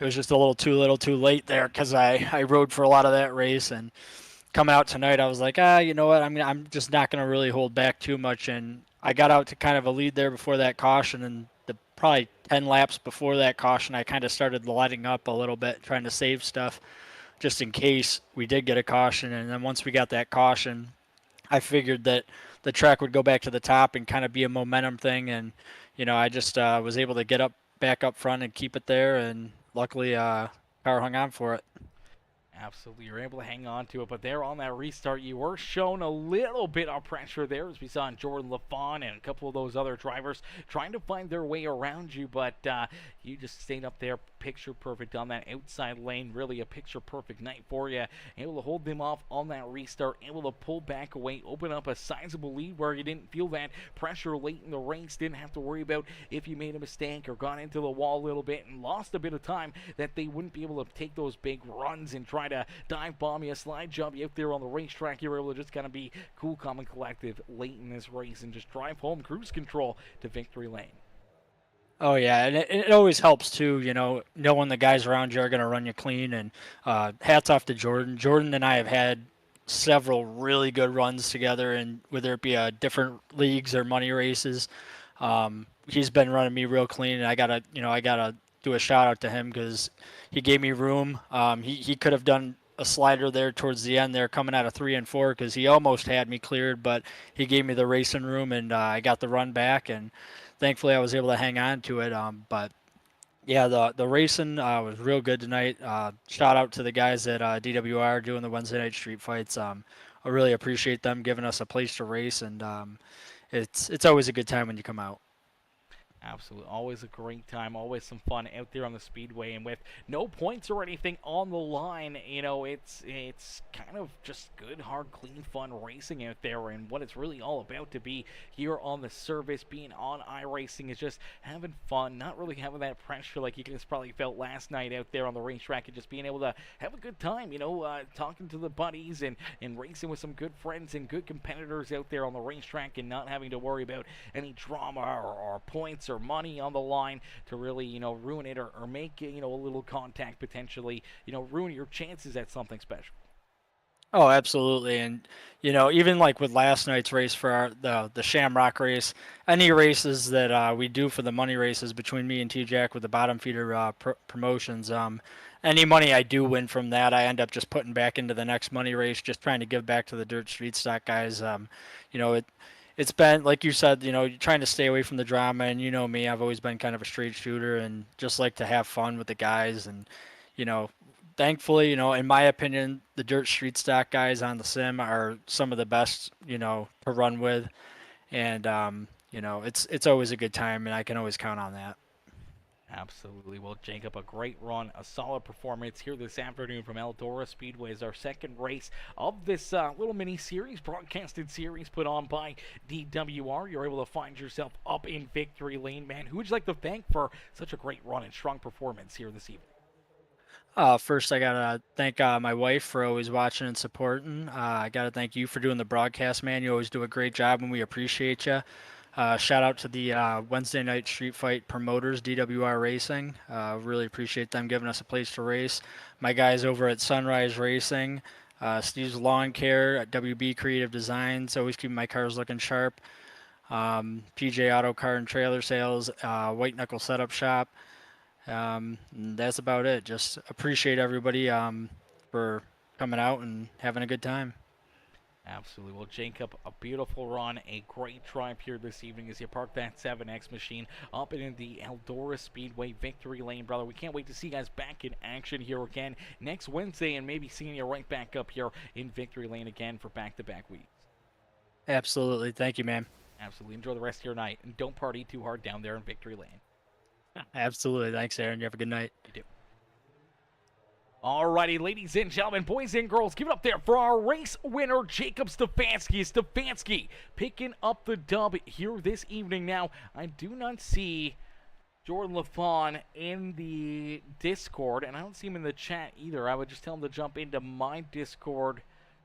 it was just a little too late there because I rode for a lot of that race. And coming out tonight, I was like, you know what, I'm just not going to really hold back too much. And I got out to kind of a lead there before that caution, and probably 10 laps before that caution, I kind of started letting up a little bit, trying to save stuff just in case we did get a caution. And then once we got that caution, I figured that the track would go back to the top and kind of be a momentum thing. And, I just was able to get back up front and keep it there. And luckily, car hung on for it. Absolutely, you're able to hang on to it, but there on that restart, you were shown a little bit of pressure there, as we saw in Jordan LaFawn and a couple of those other drivers trying to find their way around you, but you just stayed up there, picture perfect on that outside lane. Really a picture perfect night for you. Able to hold them off on that restart, able to pull back away, open up a sizable lead where you didn't feel that pressure late in the race, didn't have to worry about if you made a mistake or got into the wall a little bit and lost a bit of time, that they wouldn't be able to take those big runs and try to dive bomb you, slide jump you out there on the racetrack. You were able to just kind of be cool, calm, and collective late in this race and just drive home cruise control to victory lane. Oh yeah, and it always helps too, knowing the guys around you are going to run you clean. And hats off to Jordan. Jordan and I have had several really good runs together, and whether it be different leagues or money races, he's been running me real clean. And I gotta do a shout out to him because he gave me room. He could have done a slider there towards the end there coming out of 3 and 4 because he almost had me cleared, but he gave me the racing room, and I got the run back, and thankfully I was able to hang on to it. But yeah, the racing was real good tonight. Shout out to the guys at DWR doing the Wednesday night street fights. I really appreciate them giving us a place to race, and it's always a good time when you come out. Absolutely. Always a great time. Always some fun out there on the speedway. And with no points or anything on the line, it's kind of just good, hard, clean, fun racing out there. And what it's really all about to be here on the service, being on iRacing, is just having fun, not really having that pressure like you guys probably felt last night out there on the racetrack, and just being able to have a good time, talking to the buddies and racing with some good friends and good competitors out there on the racetrack, and not having to worry about any drama or points or money on the line to really, ruin it or make, a little contact potentially, ruin your chances at something special. Oh, absolutely. And, even like with last night's race for the Shamrock race, any races that we do for the money races between me and T-Jack with the bottom feeder promotions, any money I do win from that, I end up just putting back into the next money race, just trying to give back to the dirt street stock guys. It's been, like you said, trying to stay away from the drama, and me, I've always been kind of a straight shooter and just like to have fun with the guys. And, thankfully, in my opinion, the dirt street stock guys on the sim are some of the best, to run with. And, it's always a good time, and I can always count on that. Absolutely. Well, Jacob, a great run, a solid performance here this afternoon from Eldora Speedway is our second race of this little mini-series, broadcasted series put on by DWR. You're able to find yourself up in victory lane, man. Who would you like to thank for such a great run and strong performance here this evening? First, I gotta thank my wife for always watching and supporting. I gotta thank you for doing the broadcast, man. You always do a great job, and we appreciate you. Shout out to the Wednesday night street fight promoters, DWR Racing. Really appreciate them giving us a place to race. My guys over at Sunrise Racing, Steve's Lawn Care, at WB Creative Designs, always keeping my cars looking sharp. PJ Auto Car and Trailer Sales, White Knuckle Setup Shop. And that's about it. Just appreciate everybody for coming out and having a good time. Absolutely. Well, Jacob, a beautiful run, a great drive here this evening as you park that 7X machine up in the Eldora Speedway victory lane, brother. We can't wait to see you guys back in action here again next Wednesday, and maybe seeing you right back up here in victory lane again for back-to-back weeks. Absolutely. Thank you, man. Absolutely. Enjoy the rest of your night, and don't party too hard down there in victory lane. Absolutely. Thanks, Aaron. You have a good night. You do. Alrighty, ladies and gentlemen, boys and girls, give it up there for our race winner, Jacob Stefanski. Stefanski picking up the dub here this evening. Now, I do not see Jordan LaFawn in the Discord, and I don't see him in the chat either. I would just tell him to jump into my Discord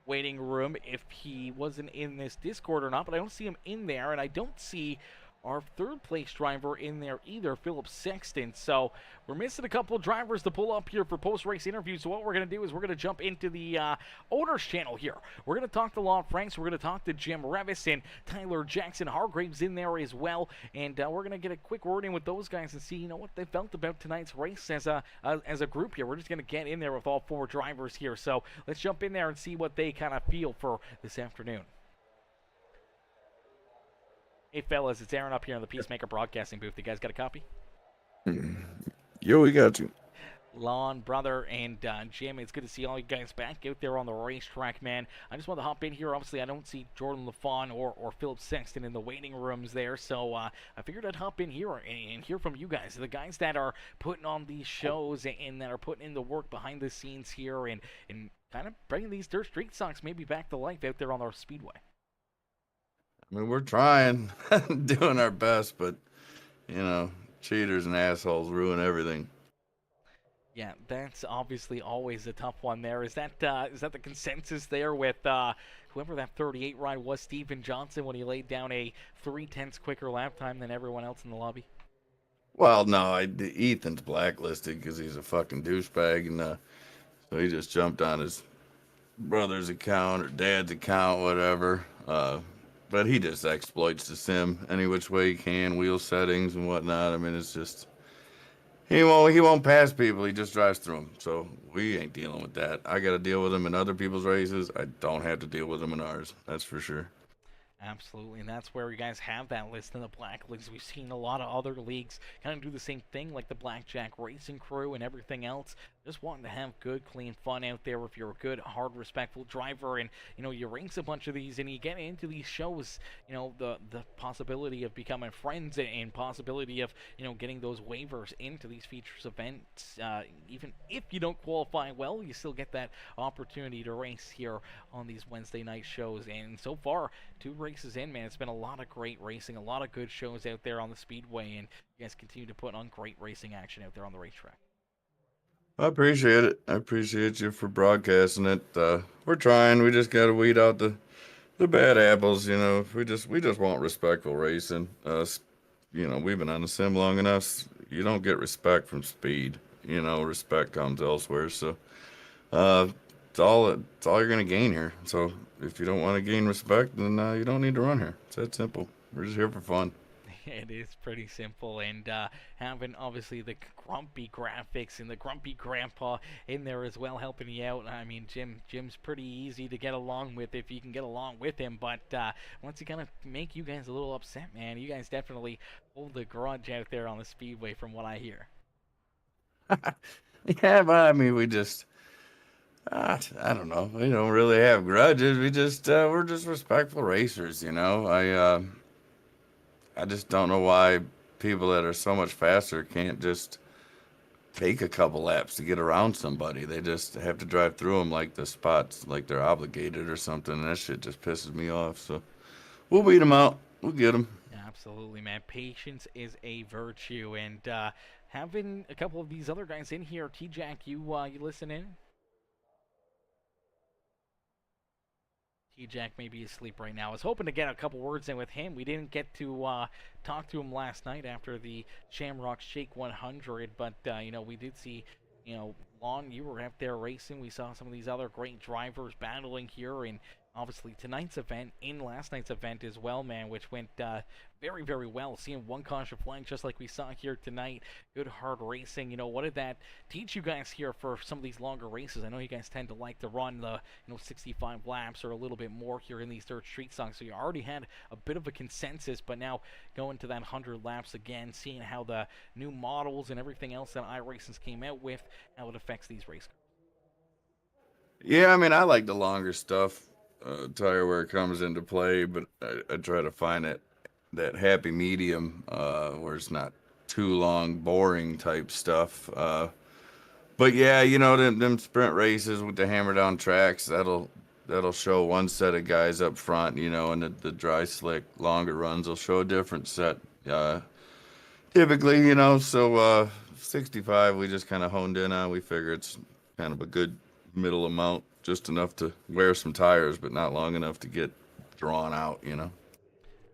waiting room if he wasn't in this Discord or not, but I don't see him in there, and I don't see our third place driver in there either, Philip Sexton. So we're missing a couple of drivers to pull up here for post-race interviews. So what we're going to do is we're going to jump into the owners channel here. We're going to talk to Lon Franks. We're going to talk to Jim Revis, and Tyler Jackson Hargraves in there as well. And we're going to get a quick word in with those guys and see, what they felt about tonight's race as a group here. We're just going to get in there with all four drivers here. So let's jump in there and see what they kind of feel for this afternoon. Hey, fellas, it's Aaron up here in the Peacemaker Broadcasting booth. You guys got a copy? Yo, we got you. Lon, brother, and Jim. It's good to see all you guys back out there on the racetrack, man. I just want to hop in here. Obviously, I don't see Jordan LaFawn or Philip Sexton in the waiting rooms there, so I figured I'd hop in here and hear from you guys, the guys that are putting on these shows and that are putting in the work behind the scenes here and kind of bringing these dirt street stocks maybe back to life out there on our speedway. I mean, we're trying, doing our best, but, cheaters and assholes ruin everything. Yeah, that's obviously always a tough one there. Is that the consensus there with whoever that 38 ride was, Steven Johnson, when he laid down a 3/10 quicker lap time than everyone else in the lobby? Well, no, Ethan's blacklisted because he's a fucking douchebag, and so he just jumped on his brother's account or dad's account, whatever. But he just exploits the sim any which way he can, wheel settings and whatnot. I mean, it's just he won't pass people. He just drives through them. So we ain't dealing with that. I got to deal with him in other people's races. I don't have to deal with him in ours. That's for sure. Absolutely, and that's where you guys have that list in the Black Leagues. We've seen a lot of other leagues kind of do the same thing, like the Blackjack Racing Crew and everything else. Just wanting to have good, clean fun out there if you're a good, hard, respectful driver, and you race a bunch of these, and you get into these shows. The possibility of becoming friends and possibility of getting those waivers into these features events. Even if you don't qualify well, you still get that opportunity to race here on these Wednesday night shows. And so far, 2 races in, man, it's been a lot of great racing, a lot of good shows out there on the speedway, and you guys continue to put on great racing action out there on the racetrack. I appreciate it. I appreciate you for broadcasting it. We're trying. We just got to weed out the bad apples. We just want respectful racing. We've been on the sim long enough. You don't get respect from speed. Respect comes elsewhere. So, it's all you're gonna gain here. So if you don't want to gain respect, then you don't need to run here. It's that simple. We're just here for fun. It is pretty simple, and having obviously the grumpy graphics and the grumpy grandpa in there as well helping you out. I mean, Jim's pretty easy to get along with if you can get along with him, but once he kind of make you guys a little upset, man, you guys definitely hold a grudge out there on the speedway from what I hear. Yeah, but I mean, we just, I don't know. We don't really have grudges. We're just respectful racers, I just don't know why people that are so much faster can't just take a couple laps to get around somebody. They just have to drive through them like the spots, like they're obligated or something. And that shit just pisses me off. So we'll beat them out. We'll get them. Absolutely, man. Patience is a virtue, and having a couple of these other guys in here, T-Jack, you listen in? T-Jack may be asleep right now. I was hoping to get a couple words in with him. We didn't get to talk to him last night after the Shamrock Shake 100, but, we did see, Lon, you were out there racing. We saw some of these other great drivers battling here, and obviously tonight's event, in last night's event as well, man, which went very, very well. Seeing one caution flag just like we saw here tonight. Good hard racing. What did that teach you guys here for some of these longer races? I know you guys tend to like to run the 65 laps or a little bit more here in these dirt street songs, so you already had a bit of a consensus, but now going to that 100 laps again, seeing how the new models and everything else that iRacing came out with, how it affects these race cars. Yeah, I mean, I like the longer stuff. Tire wear comes into play, but I try to find that happy medium where it's not too long, boring type stuff. But yeah, them sprint races with the hammer down tracks, that'll show one set of guys up front, and the dry slick longer runs will show a different set. Typically, so 65 we just kind of honed in on. We figure it's kind of a good middle amount, just enough to wear some tires, but not long enough to get drawn out,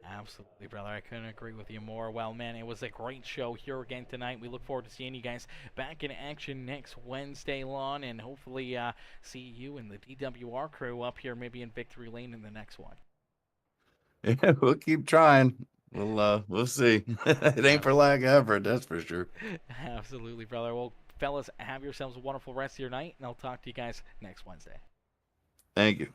Absolutely, brother. I couldn't agree with you more. Well, man, it was a great show here again tonight. We look forward to seeing you guys back in action next Wednesday, Lon, and hopefully see you and the DWR crew up here maybe in Victory Lane in the next one. Yeah, we'll keep trying. We'll see. It ain't for lack of effort, that's for sure. Absolutely, brother. Well, fellas, have yourselves a wonderful rest of your night, and I'll talk to you guys next Wednesday. Thank you.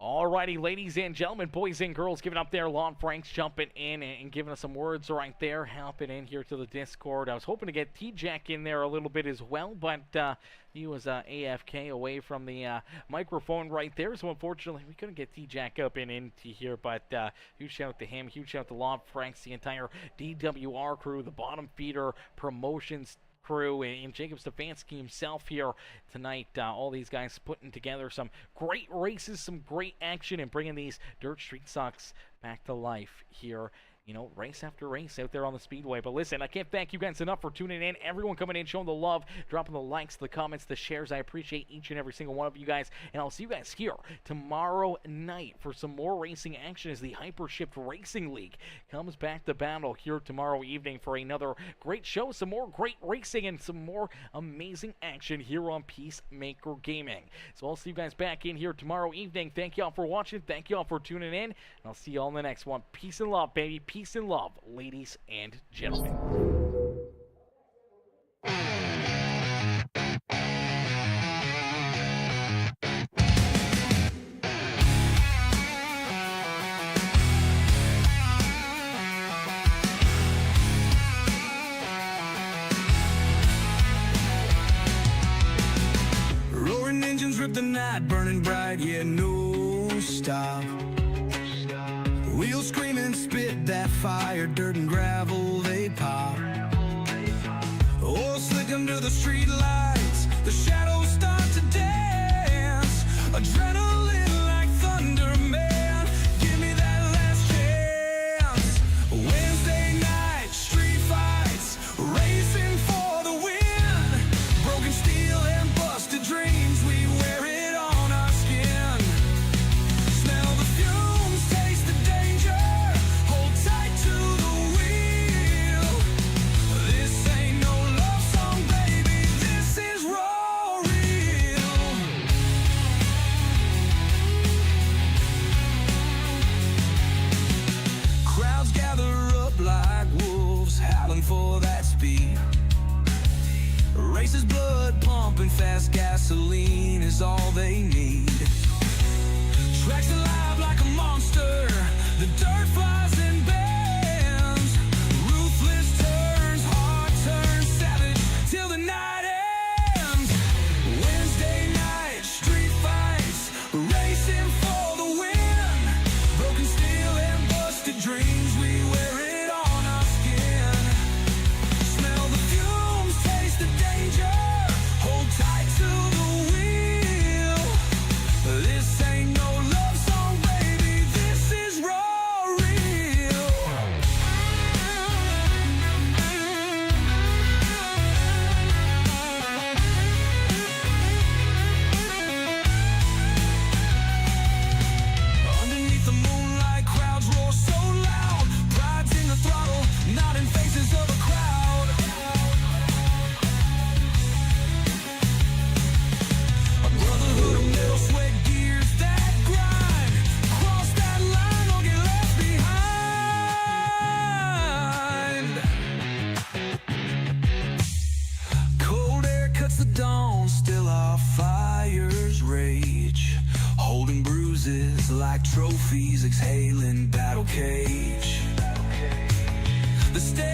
Alrighty, ladies and gentlemen, boys and girls, giving up there. Lon Franks jumping in and giving us some words right there, helping in here to the Discord. I was hoping to get T-Jack in there a little bit as well, but he was AFK away from the microphone right there, so unfortunately we couldn't get T-Jack up and into here, but huge shout out to him, huge shout out to Lon Franks, the entire DWR crew, the Bottom Feeder Promotions crew, and Jacob Stefanski himself here tonight. All these guys putting together some great races, some great action, and bringing these Dirt Street Socks back to life here, you know, race after race out there on the Speedway. But listen, I can't thank you guys enough for tuning in. Everyone coming in, showing the love, dropping the likes, the comments, the shares. I appreciate each and every single one of you guys. And I'll see you guys here tomorrow night for some more racing action as the Hypershift Racing League comes back to battle here tomorrow evening for another great show, some more great racing, and some more amazing action here on Peacemaker Gaming. So I'll see you guys back in here tomorrow evening. Thank y'all for watching. Thank y'all for tuning in. And I'll see y'all in the next one. Peace and love, baby. Peace and love, ladies and gentlemen. Roaring engines rip the night, burning bright, yeah, no stop. Wheels screaming, spit that fire, dirt and gravel, they pop. Oil slick under the street lights, the shadows start to dance. Adrenaline like thunder, man, give me that last chance. Wednesday night, street fights, racing for the win. Broken steel and busted dreams, we wear it on our skin. Smell the fumes, taste the danger, hold tight to the wheel. This ain't no love song, baby, this is raw real. Crowds gather up like wolves, howling for that speed. Races blood pumping, fast gasoline is all they need. Tracks alive like a monster, the dirt flies and bends. Ruthless turns, hard turns, savage till the night ends. Wednesday night, street fights, racing for the win. Broken steel and busted dreams, we wear it on our skin. Smell the fumes, taste the danger, hold tight to the wheel. This ain't no love song, baby, this is raw real. Underneath the moonlight, crowds roar so loud. Pride's in the throttle, not in faces of a crowd. A brotherhood of metal sweat gears that grind. Cross that line or get left behind. Cold air cuts the dawn, still our fires rage. Holding bruises like trophies, exhaling battle cage. The stage